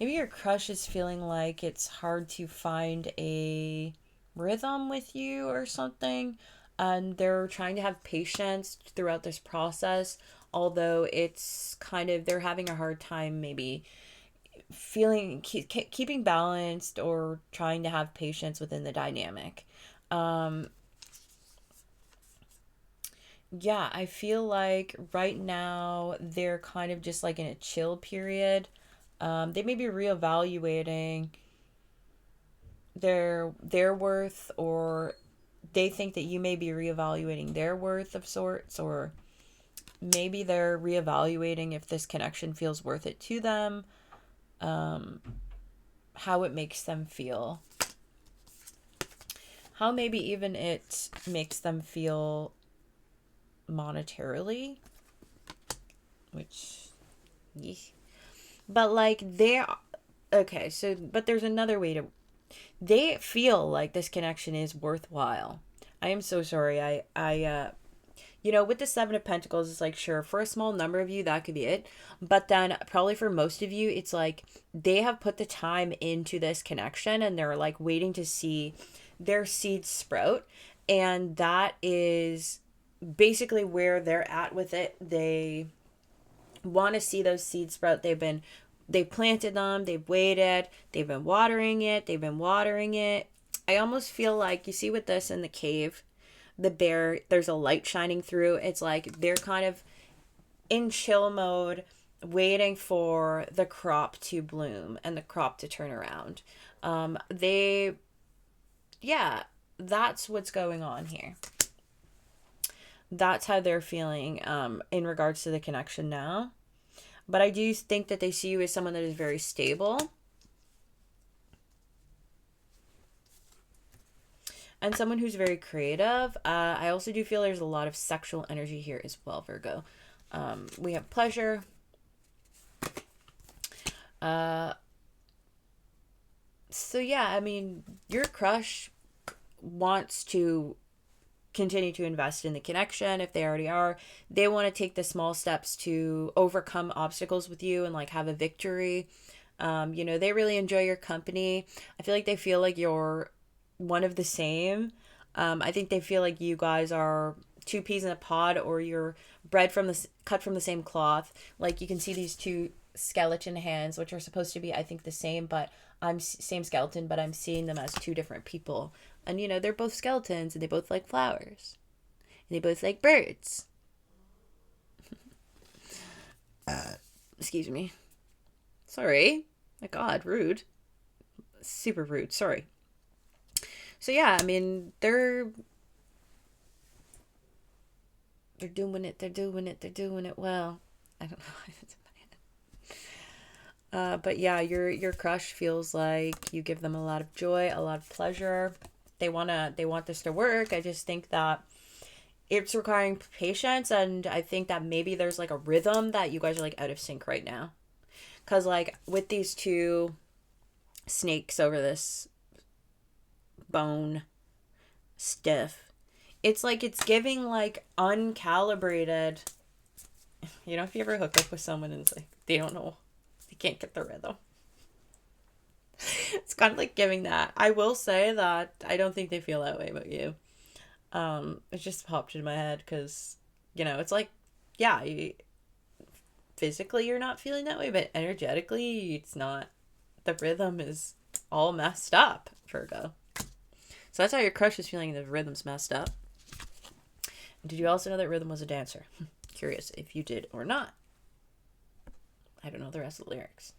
your crush is feeling like it's hard to find a rhythm with you or something. And they're trying to have patience throughout this process. Although it's kind of, they're having a hard time maybe keeping balanced or trying to have patience within the dynamic. Yeah, I feel like right now they're kind of just like in a chill period. They may be reevaluating their worth, or they think that you may be reevaluating their worth of sorts, or maybe they're reevaluating if this connection feels worth it to them, how it makes them feel, how maybe even it makes them feel monetarily, which, yeah. But like they're, okay, so, but there's another way to, they feel like this connection is worthwhile. I am so sorry. With the Seven of Pentacles, it's like, sure, for a small number of you, that could be it. But then probably for most of you, it's like they have put the time into this connection and they're like waiting to see their seeds sprout. And that is basically where they're at with it. They want to see those seeds sprout. They planted them, they've waited, they've been watering it. I almost feel like, you see with this in the cave, the bear, there's a light shining through. It's like they're kind of in chill mode, waiting for the crop to bloom and the crop to turn around. Yeah, that's what's going on here. That's how they're feeling in regards to the connection now. But I do think that they see you as someone that is very stable. And someone who's very creative. I also do feel there's a lot of sexual energy here as well, Virgo. We have pleasure. So yeah, I mean, your crush wants to continue to invest in the connection. If they already are, they want to take the small steps to overcome obstacles with you and like have a victory. They really enjoy your company. I feel like they feel like you're one of the same. I think they feel like you guys are two peas in a pod, or you're cut from the same cloth. Like, you can see these two skeleton hands, which are supposed to be, I think, the same, but same skeleton, but I'm seeing them as two different people. And they're both skeletons, and they both like flowers, and they both like birds. Excuse me. Sorry. My God, rude. Super rude. Sorry. So yeah, I mean, they're doing it. They're doing it well. I don't know. But yeah, your crush feels like you give them a lot of joy, a lot of pleasure. They want this to work. I just think that it's requiring patience, and I think that maybe there's like a rhythm that you guys are like out of sync right now. Cause like with these two snakes over this bone stiff, it's like it's giving like uncalibrated. If you ever hook up with someone and it's like they don't know, they can't get the rhythm. It's kind of like giving that. I will say that I don't think they feel that way about you. It just popped in my head because, it's like, yeah, physically you're not feeling that way, but energetically it's not. The rhythm is all messed up, Virgo. So that's how your crush is feeling. The rhythm's messed up. Did you also know that Rhythm was a dancer? Curious if you did or not. I don't know the rest of the lyrics.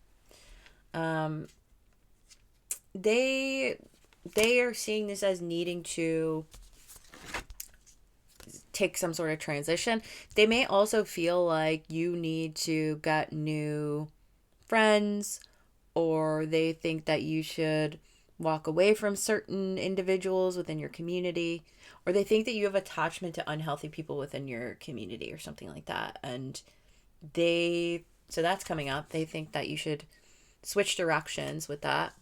They are seeing this as needing to take some sort of transition. They may also feel like you need to get new friends, or they think that you should walk away from certain individuals within your community, or they think that you have attachment to unhealthy people within your community or something like that. And so that's coming up. They think that you should switch directions with that.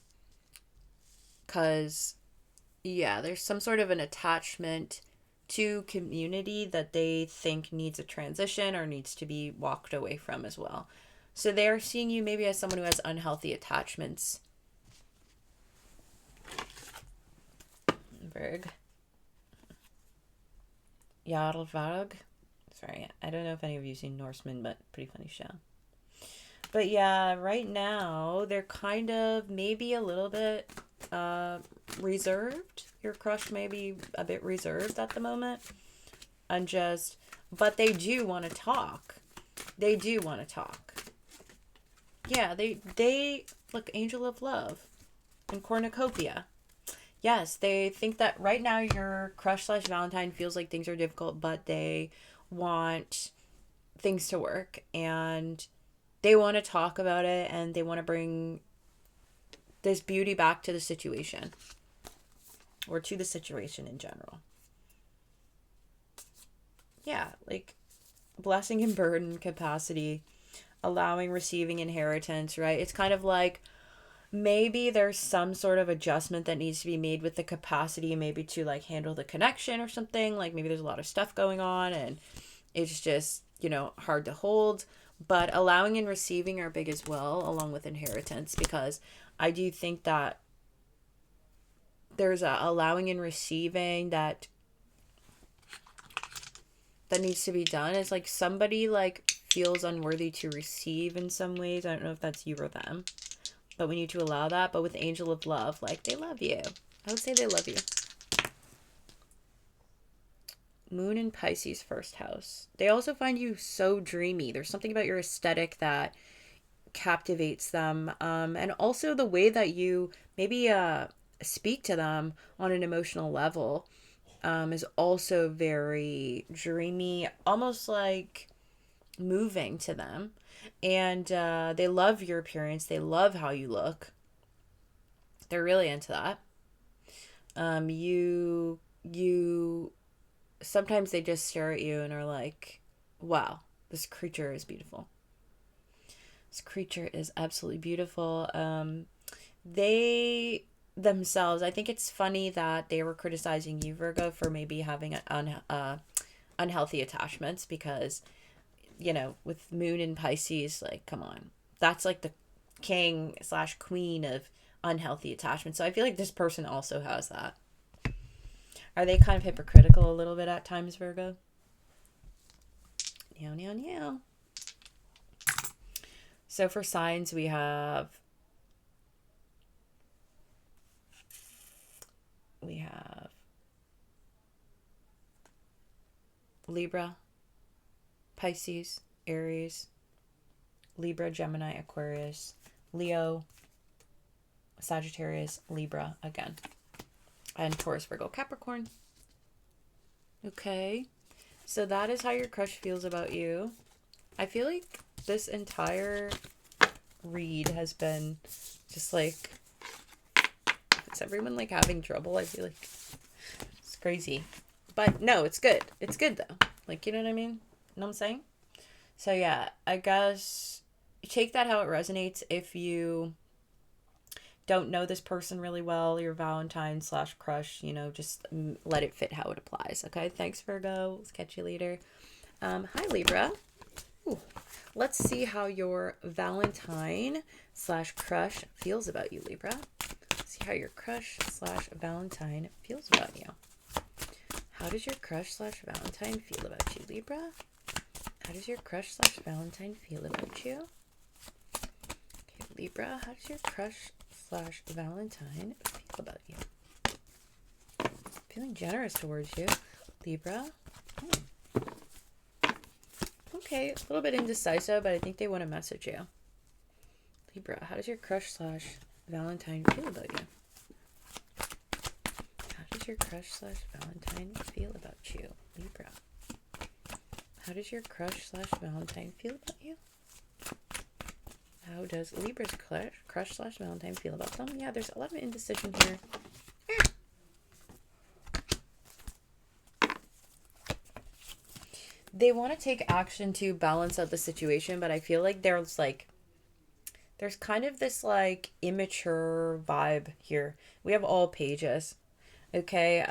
Because, yeah, there's some sort of an attachment to community that they think needs a transition or needs to be walked away from as well. So they're seeing you maybe as someone who has unhealthy attachments. Virg. Jarlvarg. Sorry, I don't know if any of you seen Norseman, but pretty funny show. But yeah, right now they're kind of maybe a little bit reserved. Your crush may be a bit reserved at the moment. But they do want to talk. Yeah, they look, angel of love and cornucopia. Yes, they think that right now your crush slash Valentine feels like things are difficult, but they want things to work, and they want to talk about it, and they want to bring this beauty back to the situation, or to the situation in general. Yeah, like blessing and burden capacity, allowing, receiving, inheritance, right? It's kind of like maybe there's some sort of adjustment that needs to be made with the capacity, maybe to like handle the connection or something. Like maybe there's a lot of stuff going on and it's just, hard to hold. But allowing and receiving are big as well, along with inheritance, because I do think that there's a allowing and receiving that needs to be done. It's like somebody like feels unworthy to receive in some ways. I don't know if that's you or them, but we need to allow that. But with angel of love, like they love you. I would say they love you. Moon in Pisces first house. They also find you so dreamy. There's something about your aesthetic that captivates them. And also the way that you maybe speak to them on an emotional level is also very dreamy, almost like moving to them. And they love your appearance. They love how you look. They're really into that. You sometimes they just stare at you and are like, wow, this creature is beautiful. This creature is absolutely beautiful. They themselves, I think it's funny that they were criticizing you, Virgo, for maybe having unhealthy attachments, because, with Moon in Pisces, like, come on. That's like the king slash queen of unhealthy attachments. So I feel like this person also has that. Are they kind of hypocritical a little bit at times, Virgo? Meow, meow, meow. So for signs, we have Libra, Pisces, Aries, Libra, Gemini, Aquarius, Leo, Sagittarius, Libra again, and Taurus, Virgo, Capricorn. Okay, so that is how your crush feels about you. I feel like this entire read has been just like, is everyone like having trouble? I feel like it's crazy. But no, it's good. It's good though. Like, you know what I mean? Know what I'm saying? So yeah, I guess take that how it resonates. If you don't know this person really well, your Valentine slash crush, just let it fit how it applies. Okay, thanks, Virgo. Let's catch you later. Hi, Libra. Ooh. Let's see how your Valentine slash crush feels about you, Libra. Let's see how your crush slash Valentine feels about you. How does your crush slash Valentine feel about you, Libra? How does your crush slash Valentine feel about you? Okay, Libra, how does your crush slash Valentine feel about you? Feeling generous towards you, Libra. Okay, a little bit indecisive, but I think they want to message you. Libra, how does your crush slash Valentine feel about you? How does your crush slash Valentine feel about you, Libra? How does your crush slash Valentine feel about you? How does Libra's crush slash Valentine feel about them? Yeah, there's a lot of indecision here. They want to take action to balance out the situation, but I feel like there's kind of this like immature vibe here. We have all pages. Okay.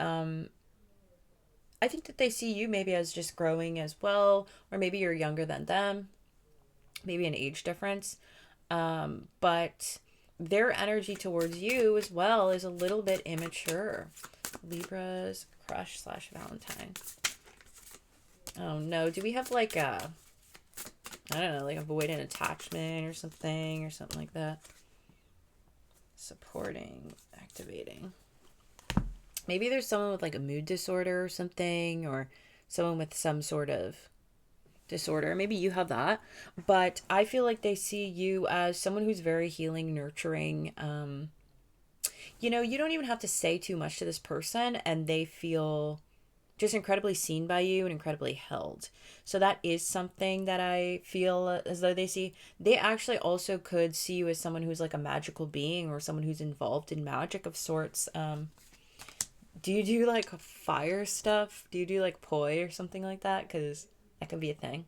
I think that they see you maybe as just growing as well, or maybe you're younger than them, maybe an age difference. But their energy towards you as well is a little bit immature. Libra's crush slash Valentine. Oh no, do we have like I don't know, like avoidant attachment or something like that? Supporting, activating. Maybe there's someone with like a mood disorder or something, or someone with some sort of disorder. Maybe you have that. But I feel like they see you as someone who's very healing, nurturing. You know, you don't even have to say too much to this person, and they feel just incredibly seen by you and incredibly held. So that is something that I feel as though they see. They actually also could see you as someone who's like a magical being or someone who's involved in magic of sorts. Do you do like fire stuff? Do you do like poi or something like that? Because that can be a thing.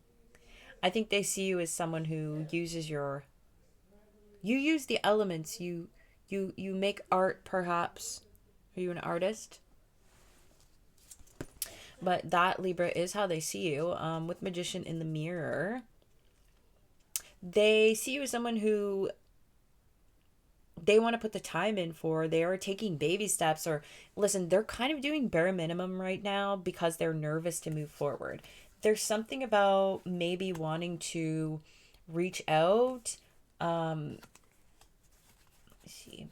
I think they see you as someone who uses your, you use the elements. You make art, perhaps. Are you an artist? But that, Libra, is how they see you. With Magician in the mirror, they see you as someone who they want to put the time in for. They are taking baby steps, or listen, they're kind of doing bare minimum right now because they're nervous to move forward. There's something about maybe wanting to reach out. Let's see.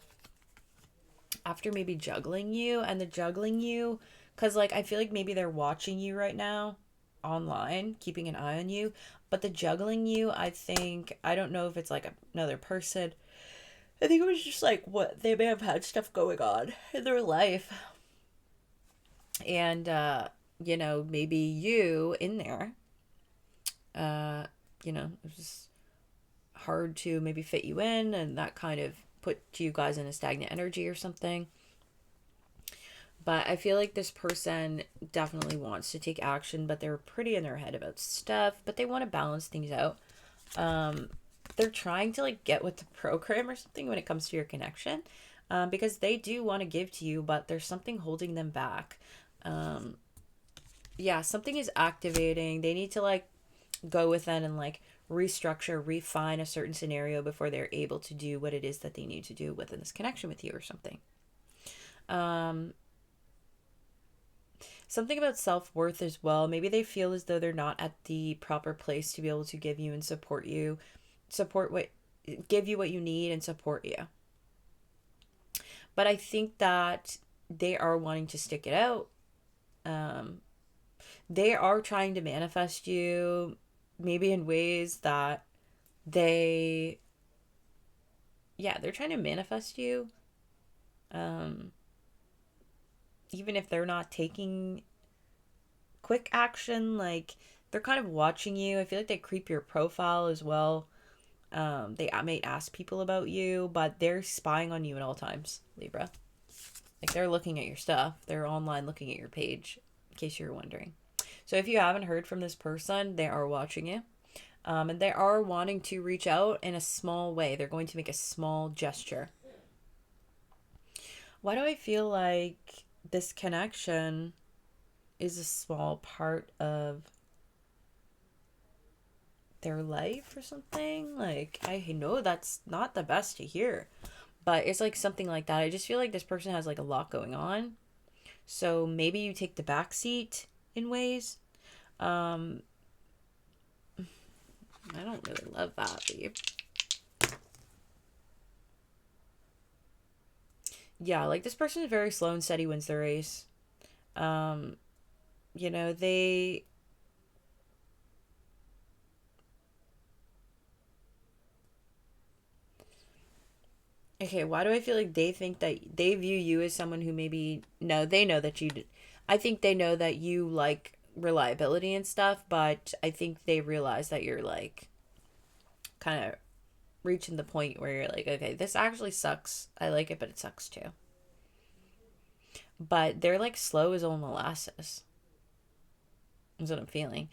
After maybe juggling you, and the juggling you, because like I feel like maybe they're watching you right now online, keeping an eye on you, but the juggling you, I think, I don't know if it's like another person. I think it was just like what they may have had stuff going on in their life, and you know, maybe you in there, you know, it was just hard to maybe fit you in, and that kind of put you guys in a stagnant energy or something. But I feel like this person definitely wants to take action, but they're pretty in their head about stuff, but they want to balance things out. They're trying to like get with the program or something when it comes to your connection, because they do want to give to you, but there's something holding them back. Yeah, something is activating. They need to like go within and like restructure, refine a certain scenario before they're able to do what it is that they need to do within this connection with you or something. Something about self-worth as well. Maybe they feel as though they're not at the proper place to be able to give you and support you, give you what you need and support you. But I think that they are wanting to stick it out. They are trying to manifest you, maybe in ways that they're trying to manifest you. Even if they're not taking quick action, like they're kind of watching you. I feel like they creep your profile as well. They may ask people about you, but they're spying on you at all times, Libra. Like they're looking at your stuff. They're online looking at your page, in case you're wondering. So if you haven't heard from this person, they are watching you. And they are wanting to reach out in a small way. They're going to make a small gesture. Why do I feel like this connection is a small part of their life or something? Like, I know that's not the best to hear, but it's like something like that. I just feel like this person has like a lot going on. So maybe you take the back seat in ways. I don't really love that, babe. Yeah, like this person is very slow and steady, wins the race. You know, they okay, why do I feel like they think that they view you as someone who maybe no, they know that I think they know that you like reliability and stuff, but I think they realize that you're like kind of reaching the point where you're like, okay, this actually sucks. I like it, but it sucks too. But they're like slow as old molasses. Is what I'm feeling.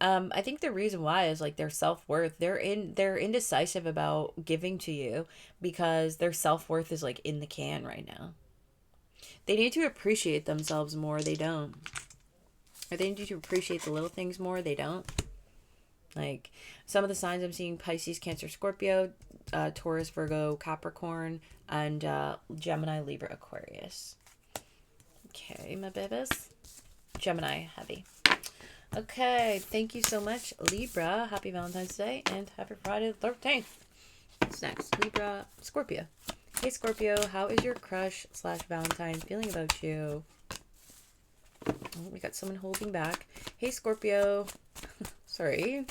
I think the reason why is like their self-worth. They're indecisive about giving to you because their self-worth is like in the can right now. They need to appreciate themselves more, they don't. Or they need to appreciate the little things more, they don't. Like some of the signs I'm seeing: Pisces, Cancer, Scorpio, Taurus, Virgo, Capricorn, and Gemini, Libra, Aquarius. Okay, my babies. Gemini heavy. Okay, thank you so much, Libra. Happy Valentine's Day and happy Friday the 13th. What's next? Libra, Scorpio. Hey, Scorpio, how is your crush / Valentine feeling about you? Oh, we got someone holding back. Hey, Scorpio. Sorry.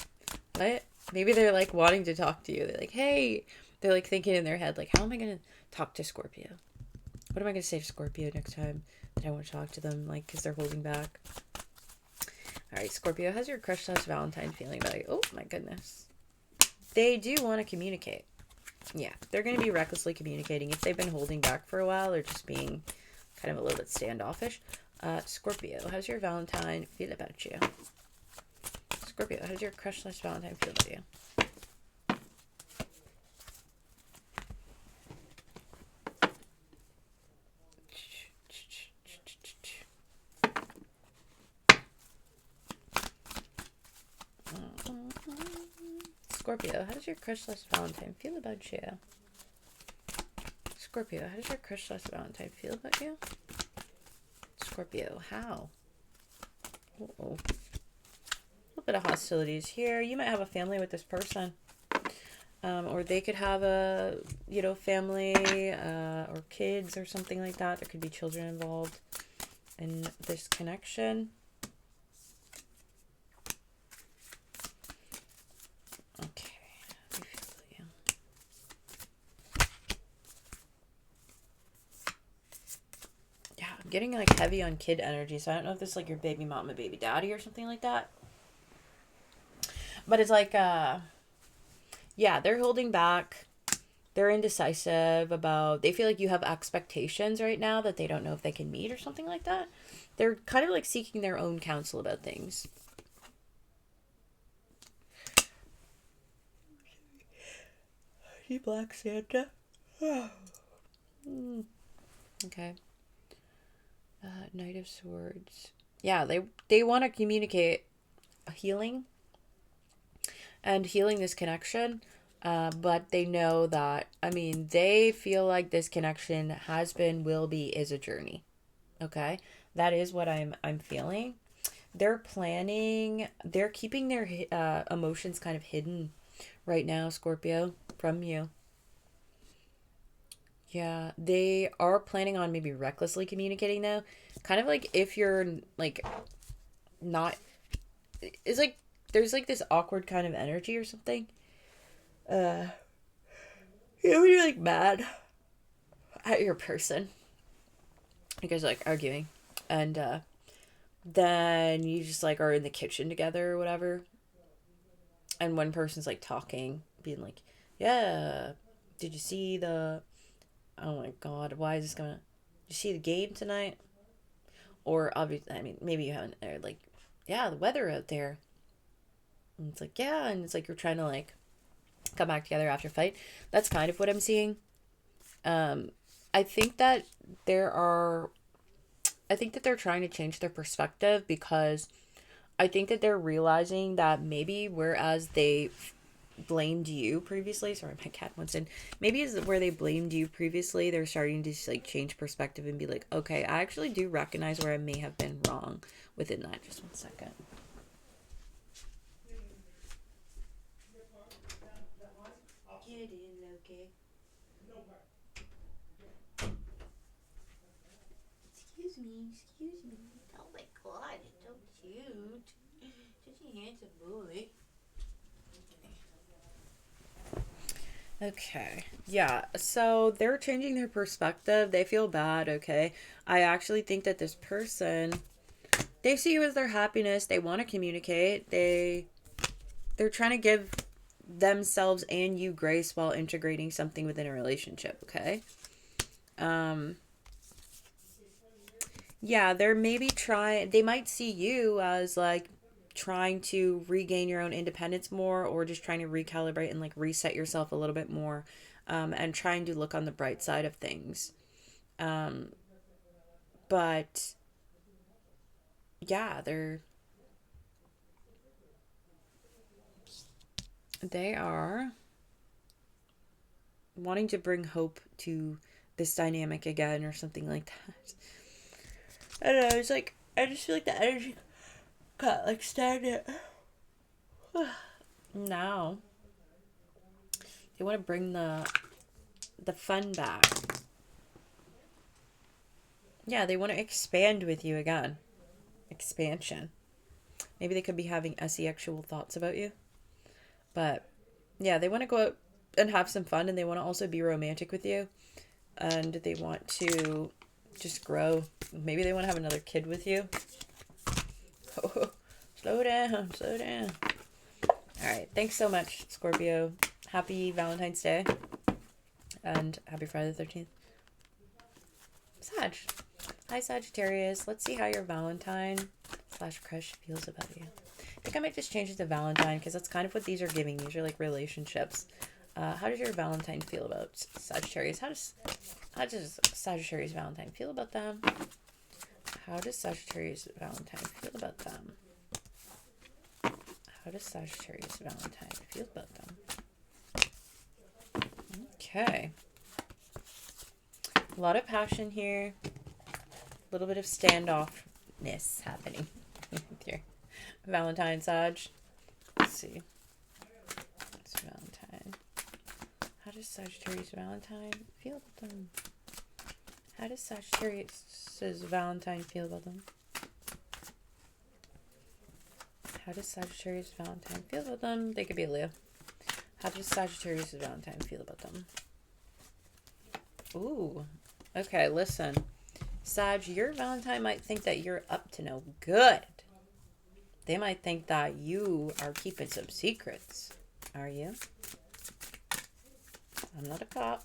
What? Maybe they're like wanting to talk to you. They're like, hey. They're like thinking in their head, like, how am I going to talk to Scorpio? What am I going to say to Scorpio next time that I want to talk to them? Like, because they're holding back. All right, Scorpio, how's your crush / Valentine feeling about you? Oh, my goodness. They do want to communicate. Yeah, they're going to be recklessly communicating. If they've been holding back for a while or just being kind of a little bit standoffish. Scorpio, how's your Valentine feel about you? Scorpio, how's your crush / Valentine feel about you? Scorpio, how does your crush / Valentine feel about you? Scorpio, how does your crush / Valentine feel about you? Scorpio, how? Uh-oh. A little bit of hostilities here. You might have a family with this person. Or they could have a, you know, family or kids or something like that. There could be children involved in this connection. Okay. I feel you. Yeah, I'm getting like heavy on kid energy. So I don't know if this is like your baby mama, baby daddy or something like that. But it's like, yeah, they're holding back. They're indecisive about, they feel like you have expectations right now that they don't know if they can meet or something like that. They're kind of like seeking their own counsel about things. You Black Santa. Okay. Knight of Swords. Yeah, they want to communicate healing and healing this connection. But they know that, I mean, they feel like this connection has been, will be, is a journey. Okay? That is what I'm feeling. They're planning, they're keeping their emotions kind of hidden right now, Scorpio, from you. Yeah, they are planning on maybe recklessly communicating though. Kind of like if you're like not, it's like there's like this awkward kind of energy or something. You know when you're like mad at your person. You guys are like arguing. And then you just like are in the kitchen together or whatever. And one person's like talking, being like, yeah, did you see the, oh my god, why is this gonna, did you see the game tonight? Or obviously, I mean, maybe you haven't, or like, yeah, the weather out there. And it's like, yeah, and it's like you're trying to like come back together after a fight. That's kind of what I'm seeing. I think that I think that they're trying to change their perspective because I think that they're realizing that maybe whereas they blamed you previously, sorry, my cat wants in, maybe is where they blamed you previously, they're starting to just like change perspective and be like, okay, I actually do recognize where I may have been wrong within that. Just one second. Get in, okay. Excuse me. Oh my god, it's so cute. Such a handsome boy. Okay. Yeah. So they're changing their perspective. They feel bad, okay? I actually think that this person, they see you as their happiness. They want to communicate. They're trying to give themselves and you grace while integrating something within a relationship, okay? Yeah, they're maybe trying, they might see you as like trying to regain your own independence more or just trying to recalibrate and like reset yourself a little bit more, and trying to look on the bright side of things. But yeah, they are wanting to bring hope to this dynamic again or something like that. I don't know, it's like, I just feel like the energy got like stagnant. Now they want to bring the fun back. Yeah, they want to expand with you again. Expansion. Maybe they could be having sexual thoughts about you. But yeah, they want to go out and have some fun, and they want to also be romantic with you. And they want to just grow. Maybe they want to have another kid with you. Oh, slow down, slow down. All right. Thanks so much, Scorpio. Happy Valentine's Day. And happy Friday the 13th. Sag. Hi, Sagittarius. Let's see how your Valentine / crush feels about you. I think I might just change it to Valentine because that's kind of what these are giving. These are like relationships. How does your Valentine feel about Sagittarius? How does Sagittarius Valentine feel about them? How does Sagittarius Valentine feel about them? How does Sagittarius Valentine feel about them? Okay. A lot of passion here. A little bit of standoffness happening with your Valentine, Sag. Let's see. It's Valentine. How does Sagittarius Valentine feel about them? How does Sagittarius Valentine feel about them? How does Sagittarius Valentine feel about them? They could be a Leo. How does Sagittarius Valentine feel about them? Ooh. Okay, listen. Sag, your Valentine might think that you're up to no good. They might think that you are keeping some secrets. Are you? I'm not a cop.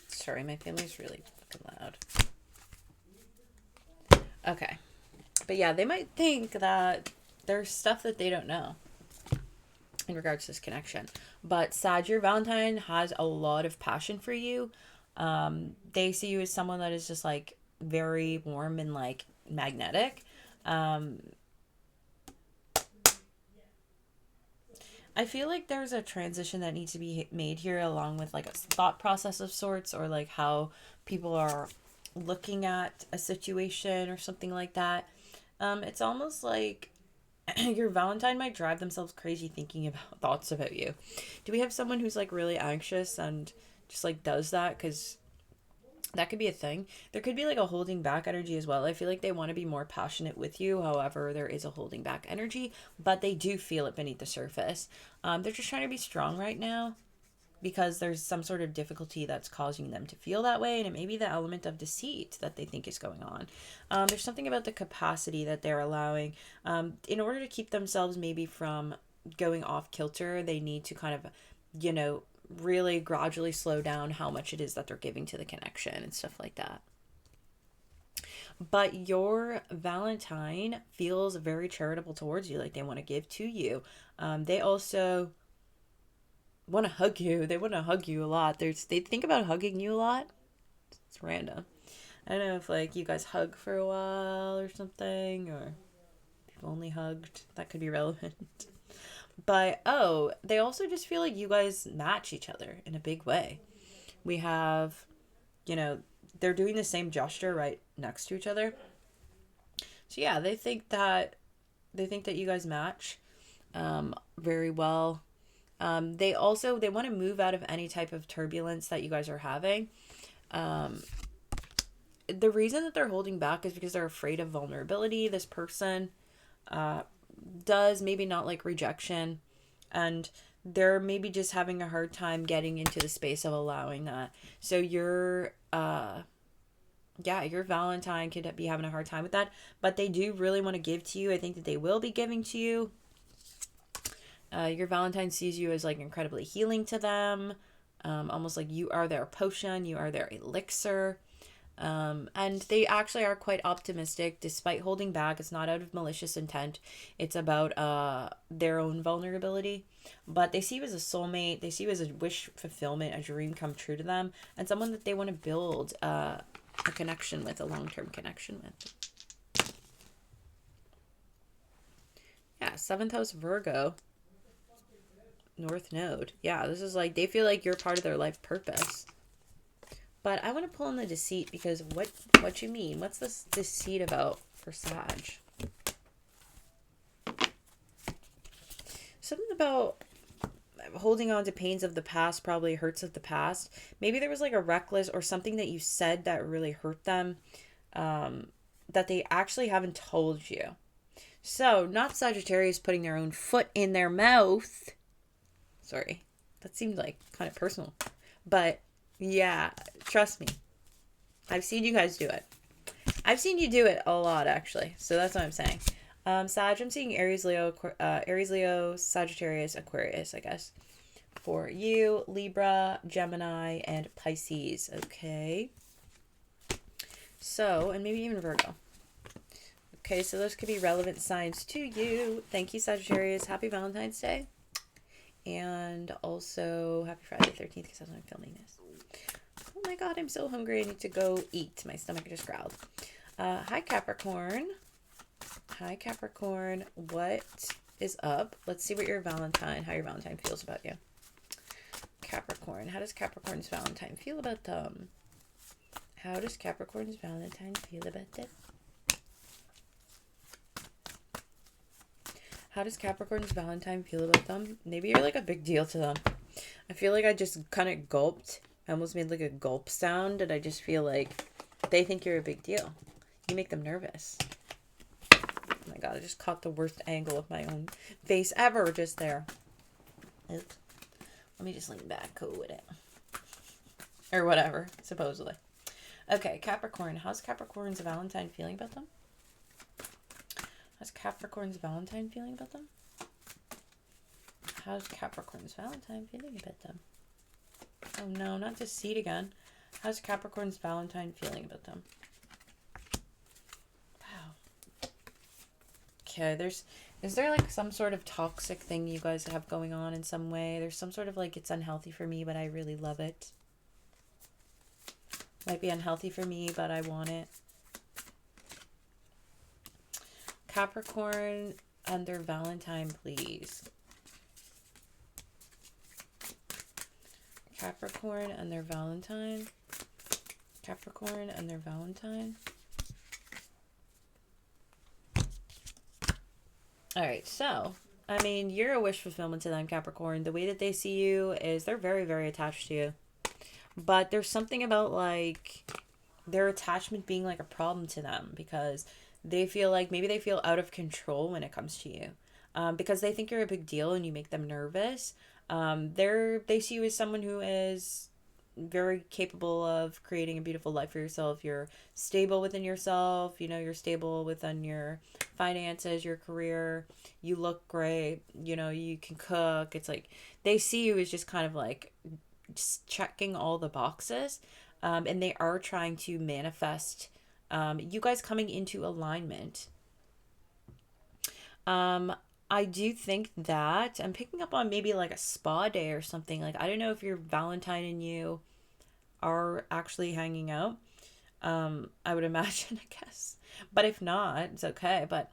Sorry, my family's really fucking loud. Okay. But yeah, they might think that there's stuff that they don't know in regards to this connection. But Sag, your Valentine has a lot of passion for you. They see you as someone that is just like very warm and like magnetic. I feel like there's a transition that needs to be made here, along with like a thought process of sorts, or like how people are looking at a situation or something like that. It's almost like your Valentine might drive themselves crazy thinking about thoughts about you. Do we have someone who's like really anxious and just like does that? Because that could be a thing. There could be like a holding back energy as well. I feel like they want to be more passionate with you. However, there is a holding back energy, but they do feel it beneath the surface. They're just trying to be strong right now because there's some sort of difficulty that's causing them to feel that way. And it may be the element of deceit that they think is going on. There's something about the capacity that they're allowing. In order to keep themselves maybe from going off kilter, they need to kind of, really gradually slow down how much it is that they're giving to the connection and stuff like that. But your Valentine feels very charitable towards you, like they want to give to you. They also want to hug you. They want to hug you a lot. They think about hugging you a lot. It's random. I don't know if like you guys hug for a while or something, or you've only hugged. That could be relevant. But, they also just feel like you guys match each other in a big way. We have, they're doing the same gesture right next to each other. So yeah, they think that you guys match very well. They want to move out of any type of turbulence that you guys are having. The reason that they're holding back is because they're afraid of vulnerability. This person does maybe not like rejection, and they're maybe just having a hard time getting into the space of allowing that. So your Valentine could be having a hard time with that, but they do really want to give to you. I think that they will be giving to you. Your Valentine sees you as like incredibly healing to them, almost like you are their potion, you are their elixir. And they actually are quite optimistic despite holding back. It's not out of malicious intent. It's about their own vulnerability. But they see you as a soulmate. They see you as a wish fulfillment, a dream come true to them, and someone that they want to build a connection with, a long-term connection with. Yeah, 7th house Virgo. North Node. Yeah, this is like, they feel like you're part of their life purpose. But I want to pull in the deceit, because what you mean? What's this deceit about for Sag? Something about holding on to pains of the past, probably hurts of the past. Maybe there was like a reckless or something that you said that really hurt them. that they actually haven't told you. So, not Sagittarius putting their own foot in their mouth. Sorry, that seemed like kind of personal. But yeah, trust me. I've seen you guys do it. I've seen you do it a lot, actually. So that's what I'm saying. Sag, I'm seeing Aries, Leo, Sagittarius, Aquarius, I guess. For you, Libra, Gemini, and Pisces. Okay. So, and maybe even Virgo. Okay, so those could be relevant signs to you. Thank you, Sagittarius. Happy Valentine's Day. And also, happy Friday the 13th, because that's when I'm filming this. Oh my god, I'm so hungry. I need to go eat. My stomach just growled. Hi, Capricorn. Hi, Capricorn. What is up? Let's see what your Valentine, how your Valentine feels about you. Capricorn. How does Capricorn's Valentine feel about them? How does Capricorn's Valentine feel about them? How does Capricorn's Valentine feel about them? Maybe you're like a big deal to them. I feel like I just kind of gulped. I almost made like a gulp sound, and I just feel like they think you're a big deal. You make them nervous. Oh my god, I just caught the worst angle of my own face ever just there. Oops. Let me just lean back, cool with it. Or whatever, supposedly. Okay, Capricorn. How's Capricorn's Valentine feeling about them? How's Capricorn's Valentine feeling about them? How's Capricorn's Valentine feeling about them? Oh no, not deceit again. How's Capricorn's Valentine feeling about them? Wow. Okay, is there like some sort of toxic thing you guys have going on in some way? There's some sort of like, it's unhealthy for me, but I really love it. Might be unhealthy for me, but I want it. Capricorn and their Valentine, please. Capricorn and their Valentine. Capricorn and their Valentine. Alright, so, I mean, you're a wish fulfillment to them, Capricorn. The way that they see you is they're very, very attached to you. But there's something about, like, their attachment being, like, a problem to them. Because they feel like, maybe they feel out of control when it comes to you. Because they think you're a big deal and you make them nervous. They see you as someone who is very capable of creating a beautiful life for yourself. You're stable within yourself, you know, you're stable within your finances, your career, you look great, you know, you can cook. It's like they see you as just kind of like just checking all the boxes, and they are trying to manifest you guys coming into alignment. I do think that I'm picking up on maybe like a spa day or something. Like, I don't know if your Valentine and you are actually hanging out. I would imagine, I guess. But if not, it's okay. But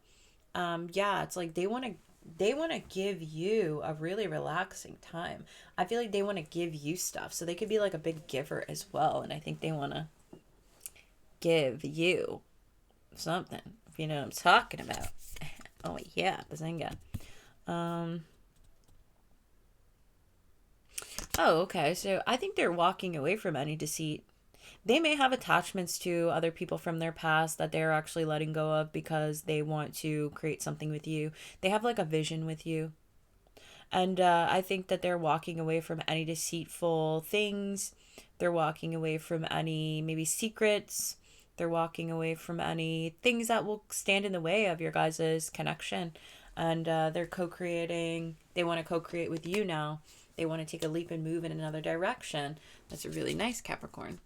yeah, it's like they want to give you a really relaxing time. I feel like they want to give you stuff. So they could be like a big giver as well. And I think they want to give you something, if you know what I'm talking about. Oh yeah, bazinga. Oh, okay. So I think they're walking away from any deceit. They may have attachments to other people from their past that they're actually letting go of because they want to create something with you. They have like a vision with you. And I think that they're walking away from any deceitful things. They're walking away from any maybe secrets. They're walking away from any things that will stand in the way of your guys' connection. And they're co-creating. They want to co-create with you now. They want to take a leap and move in another direction. That's a really nice Capricorn.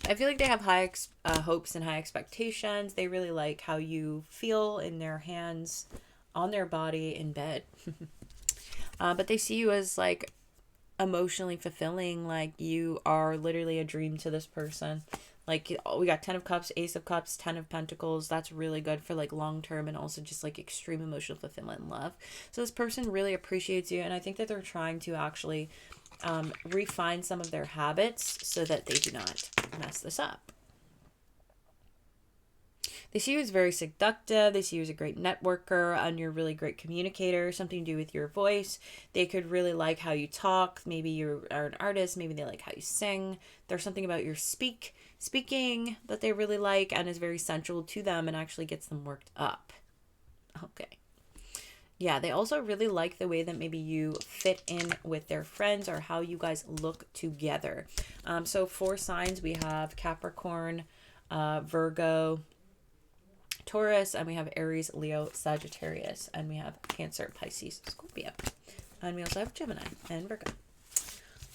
I feel like they have high hopes and high expectations. They really like how you feel in their hands, on their body, in bed. But they see you as like emotionally fulfilling. Like you are literally a dream to this person. Like we got 10 of Cups, Ace of Cups, 10 of Pentacles. That's really good for like long term and also just like extreme emotional fulfillment and love. So this person really appreciates you, and I think that they're trying to actually refine some of their habits so that they do not mess this up. They see you as very seductive. They see you as a great networker, and you're a really great communicator. Something to do with your voice. They could really like how you talk. Maybe you are an artist. Maybe they like how you sing. There's something about your speak speaking that they really like and is very central to them and actually gets them worked up. Okay. Yeah, they also really like the way that maybe you fit in with their friends or how you guys look together. So 4 signs, we have Capricorn, Virgo, Taurus, and we have Aries, Leo, Sagittarius, and we have Cancer, Pisces, Scorpio. And we also have Gemini and Virgo.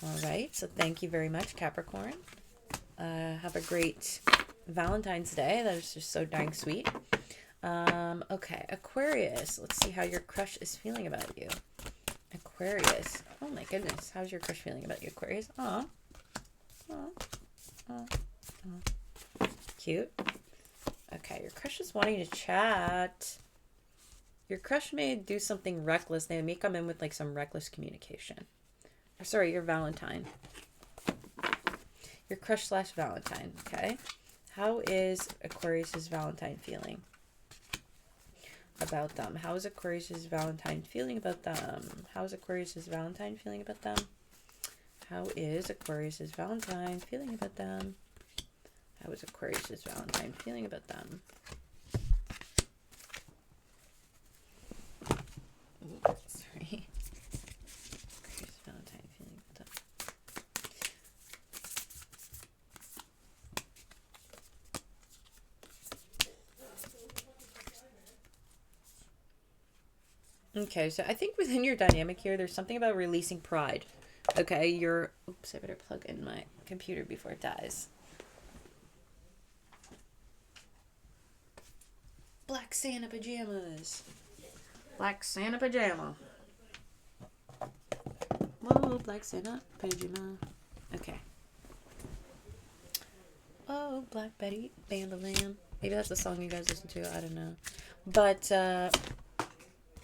All right, so thank you very much, Capricorn. Have a great Valentine's Day. That is just so dang sweet. Okay, Aquarius. Let's see how your crush is feeling about you. Aquarius. Oh my goodness. How's your crush feeling about you, Aquarius? Aw. Aw. Aw. Aw. Cute. Okay, your crush is wanting to chat. Your crush may do something reckless. They may come in with like some reckless communication. Sorry, your Valentine. Your crush / Valentine, okay? How is Aquarius's Valentine feeling about them? How is Aquarius's Valentine feeling about them? How is Aquarius's Valentine feeling about them? How is Aquarius's Valentine feeling about them? How is Aquarius's Valentine feeling about them? Ooh, sorry. Aquarius Valentine feeling about them. Okay, so I think within your dynamic here, there's something about releasing pride. Okay, oops, I better plug in my computer before it dies. Black Santa pajamas. Black Santa pajama. Whoa, Black Santa pajama. Okay. Oh, Black Betty, Bam. Maybe that's the song you guys listen to. I don't know. But,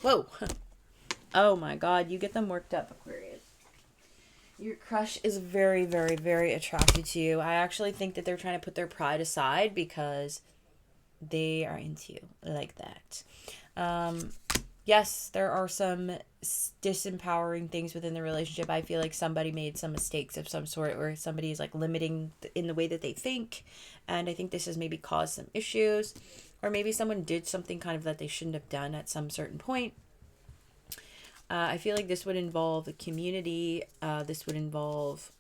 whoa. Oh my god, you get them worked up, Aquarius. Your crush is very, very, very attracted to you. I actually think that they're trying to put their pride aside because they are into you like that. Yes, there are some disempowering things within the relationship. I feel like somebody made some mistakes of some sort, or somebody is like limiting in the way that they think. And I think this has maybe caused some issues, or maybe someone did something kind of that they shouldn't have done at some certain point. I feel like this would involve the community. This would involve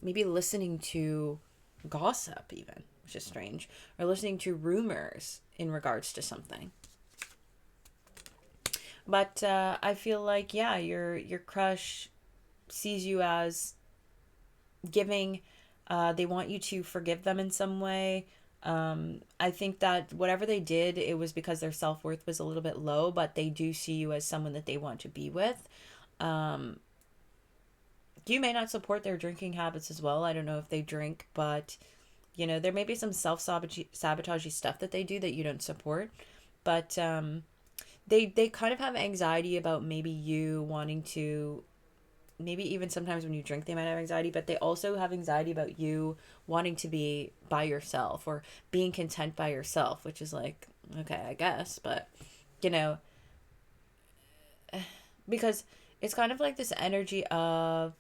maybe listening to gossip even, which is strange, or listening to rumors in regards to something. But I feel like, yeah, your crush sees you as giving. They want you to forgive them in some way. I think that whatever they did, it was because their self-worth was a little bit low, but they do see you as someone that they want to be with. You may not support their drinking habits as well. I don't know if they drink, but you know, there may be some self-sabotagey stuff that they do that you don't support. But they kind of have anxiety about maybe you wanting to, maybe even sometimes when you drink they might have anxiety, but they also have anxiety about you wanting to be by yourself or being content by yourself, which is like, okay, I guess, but you know, because it's kind of like this energy of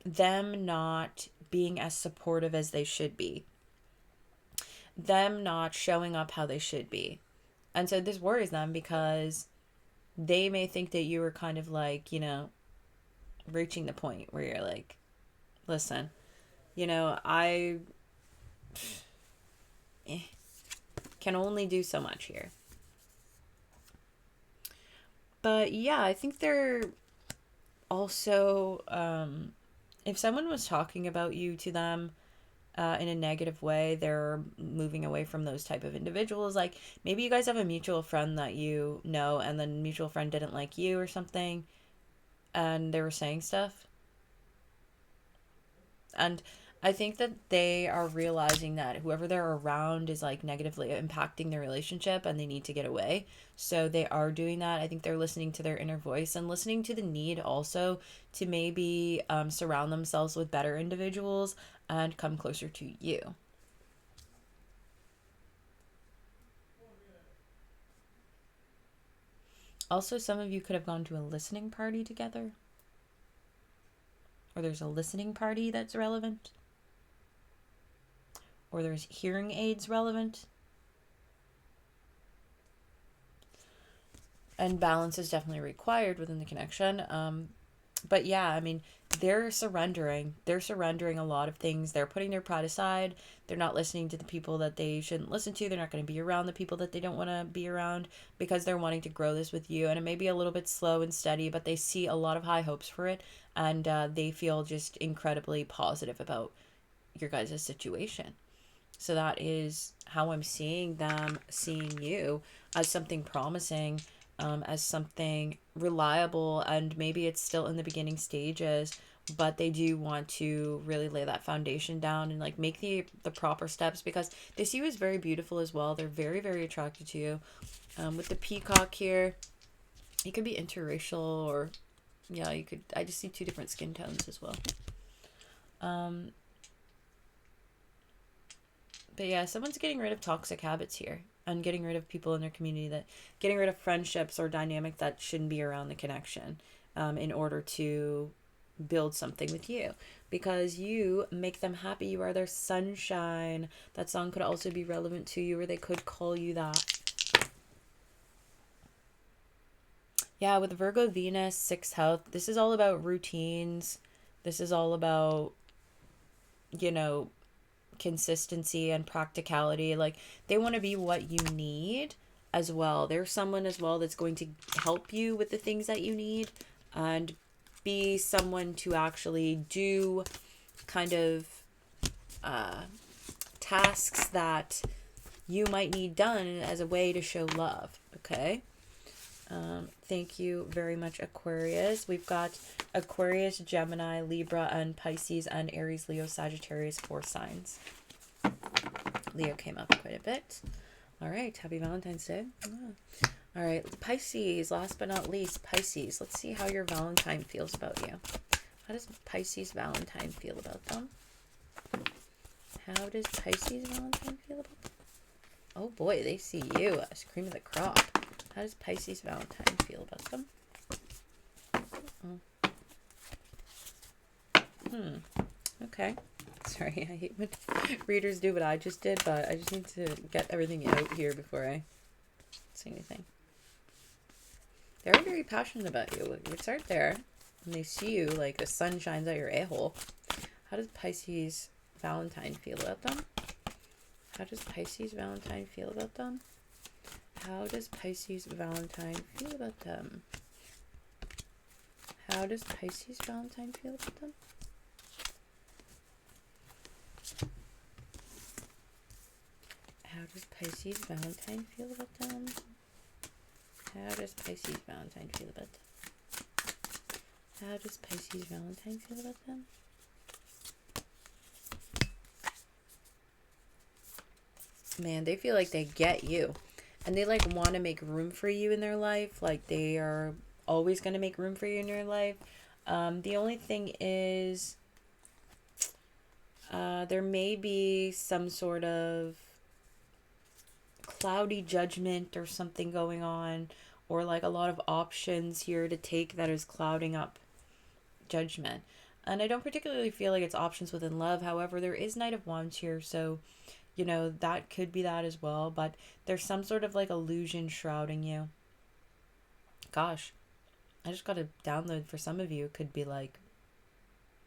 them not being as supportive as they should be, them not showing up how they should be. And so this worries them because they may think that you were kind of like, you know, reaching the point where you're like, listen, you know, I can only do so much here. But yeah, I think they're also, if someone was talking about you to them in a negative way, they're moving away from those type of individuals. Like maybe you guys have a mutual friend that you know, and the mutual friend didn't like you or something, and they were saying stuff. And I think that they are realizing that whoever they're around is like negatively impacting their relationship and they need to get away. So they are doing that. I think they're listening to their inner voice and listening to the need also to maybe surround themselves with better individuals and come closer to you. Also, some of you could have gone to a listening party together. or there's a listening party that's relevant, or there's hearing aids relevant. And balance is definitely required within the connection. But yeah, I mean, they're surrendering. They're surrendering a lot of things. They're putting their pride aside. They're not listening to the people that they shouldn't listen to. They're not going to be around the people that they don't want to be around because they're wanting to grow this with you. And it may be a little bit slow and steady, but they see a lot of high hopes for it. And they feel just incredibly positive about your guys' situation. So that is how I'm seeing them, seeing you as something promising, as something reliable, and maybe it's still in the beginning stages, but they do want to really lay that foundation down and like make the proper steps, because they see you as very beautiful as well. They're very, very attracted to you. With the peacock here, you could be interracial, or yeah, you could, I just see two different skin tones as well. But yeah, someone's getting rid of toxic habits here and getting rid of people in their community, that getting rid of friendships or dynamic that shouldn't be around the connection, in order to build something with you, because you make them happy. You are their sunshine. That song could also be relevant to you, or they could call you that. Yeah, with Virgo Venus, sixth house, this is all about routines. This is all about, you know, consistency and practicality. Like, they want to be what you need as well. There's someone as well that's going to help you with the things that you need, and be someone to actually do kind of tasks that you might need done as a way to show love. Okay. Thank you very much, Aquarius. We've got Aquarius, Gemini, Libra, and Pisces, and Aries, Leo, Sagittarius, 4 signs. Leo came up quite a bit. All right. Happy Valentine's Day. Yeah. All right. Pisces, last but not least, Pisces. Let's see how your Valentine feels about you. How does Pisces Valentine feel about them? How does Pisces Valentine feel about them? Oh boy, they see you as cream of the crop. How does Pisces Valentine feel about them? Okay. Sorry, I hate when readers do what I just did, but I just need to get everything out here before I say anything. They're very passionate about you. We start there. When they see you, like the sun shines out your a-hole. How does Pisces Valentine feel about them? How does Pisces Valentine feel about them? How does Pisces Valentine feel about them? How does Pisces Valentine feel about them? How does Pisces Valentine feel about them? How does Pisces Valentine feel about them? How does Pisces Valentine feel about them? Man, they feel like they get you. And they like want to make room for you in their life. Like, they are always going to make room for you in your life. The only thing is, there may be some sort of cloudy judgment or something going on, or like a lot of options here to take that is clouding up judgment. And I don't particularly feel like it's options within love. However, there is Knight of Wands here, so you know, that could be that as well. But there's some sort of like illusion shrouding you. Gosh, I just got a download for some of you. It could be like,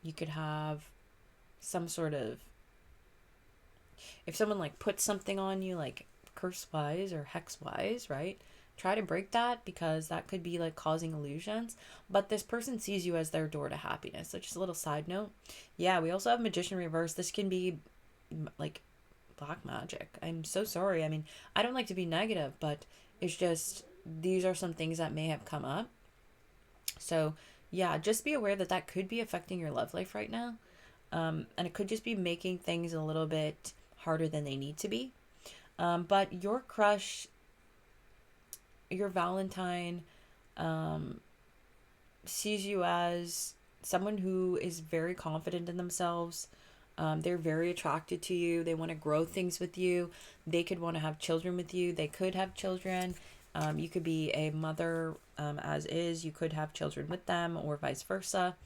you could have some sort of, if someone like puts something on you, like curse wise or hex wise, right? Try to break that, because that could be like causing illusions. But this person sees you as their door to happiness. So just a little side note. Yeah, we also have Magician reverse. This can be like black magic. I'm so sorry. I mean, I don't like to be negative, but it's just, these are some things that may have come up. So yeah, just be aware that that could be affecting your love life right now. And it could just be making things a little bit harder than they need to be. But your crush, your Valentine, sees you as someone who is very confident in themselves. They're very attracted to you. They want to grow things with you. They could want to have children with you. They could have children. You could be a mother as is. You could have children with them, or vice versa.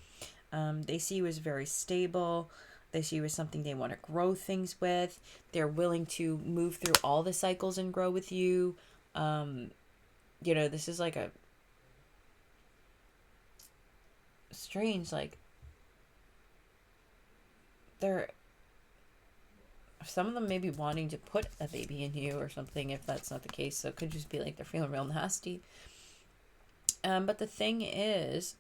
They see you as very stable. They see you as something they want to grow things with. They're willing to move through all the cycles and grow with you. You know, this is like a strange, like, they're, some of them may be wanting to put a baby in you or something, if that's not the case. So it could just be like they're feeling real nasty. But the thing is,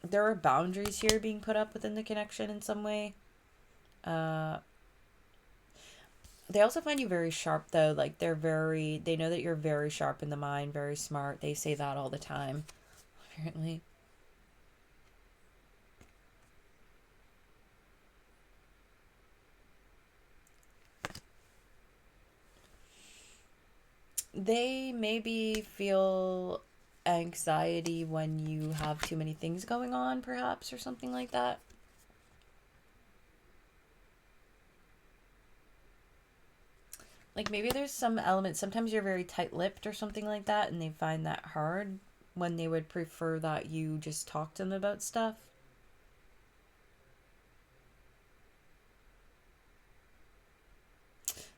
there are boundaries here being put up within the connection in some way. They also find you very sharp, though. Like, they know that you're very sharp in the mind, very smart. They say that all the time, apparently. They maybe feel anxiety when you have too many things going on, perhaps, or something like that. Like, maybe there's some element, sometimes you're very tight-lipped or something like that, and they find that hard when they would prefer that you just talk to them about stuff.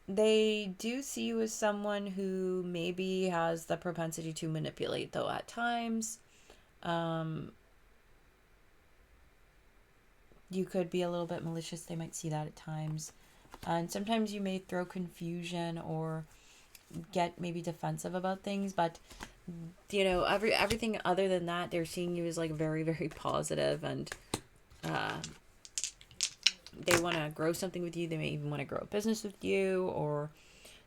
They do see you as someone who maybe has the propensity to manipulate, though, at times. You could be a little bit malicious. They might see that at times. And sometimes you may throw confusion or get maybe defensive about things, but you know, everything other than that, they're seeing you as like very, very positive, and they want to grow something with you. They may even want to grow a business with you, or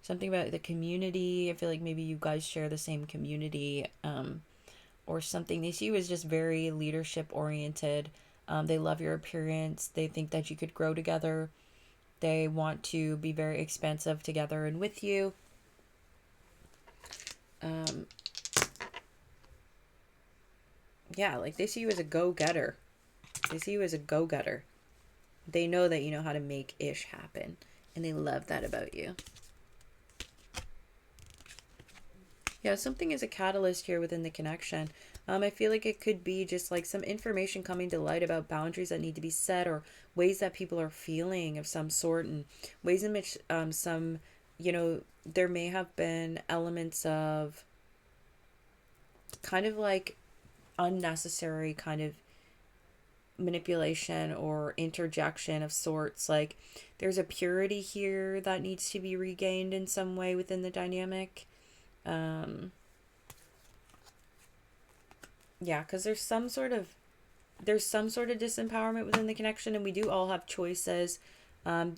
something about the community. I feel like maybe you guys share the same community, or something. They see you as just very leadership oriented. They love your appearance. They think that you could grow together. They want to be very expansive together and with you. Yeah, like, they see you as a go-getter. They see you as a go-getter. They know that you know how to make ish happen, and they love that about you. Yeah, something is a catalyst here within the connection. I feel like it could be just like some information coming to light about boundaries that need to be set, or ways that people are feeling of some sort, and ways in which some, you know, there may have been elements of kind of like unnecessary kind of manipulation or interjection of sorts. Like, there's a purity here that needs to be regained in some way within the dynamic. Yeah, because there's some sort of disempowerment within the connection, and we do all have choices.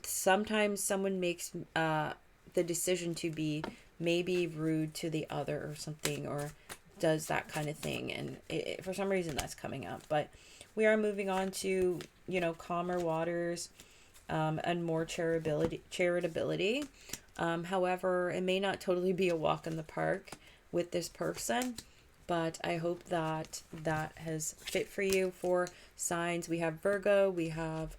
Sometimes someone makes the decision to be maybe rude to the other or something, or does that kind of thing, and for some reason that's coming up. But we are moving on to, you know, calmer waters, and more charitability. However, it may not totally be a walk in the park with this person, but I hope that that has fit for you. For signs, we have Virgo, we have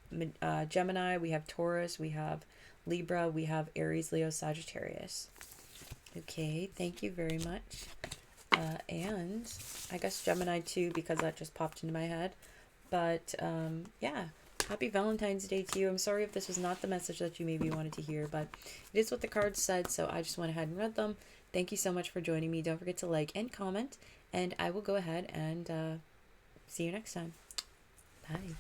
Gemini, we have Taurus, we have Libra, we have Aries, Leo, Sagittarius. Okay, thank you very much. And I guess Gemini too, because that just popped into my head. But yeah, happy Valentine's Day to you. I'm sorry if this was not the message that you maybe wanted to hear, but it is what the cards said, so I just went ahead and read them. Thank you so much for joining me. Don't forget to like and comment, and I will go ahead and see you next time. Bye.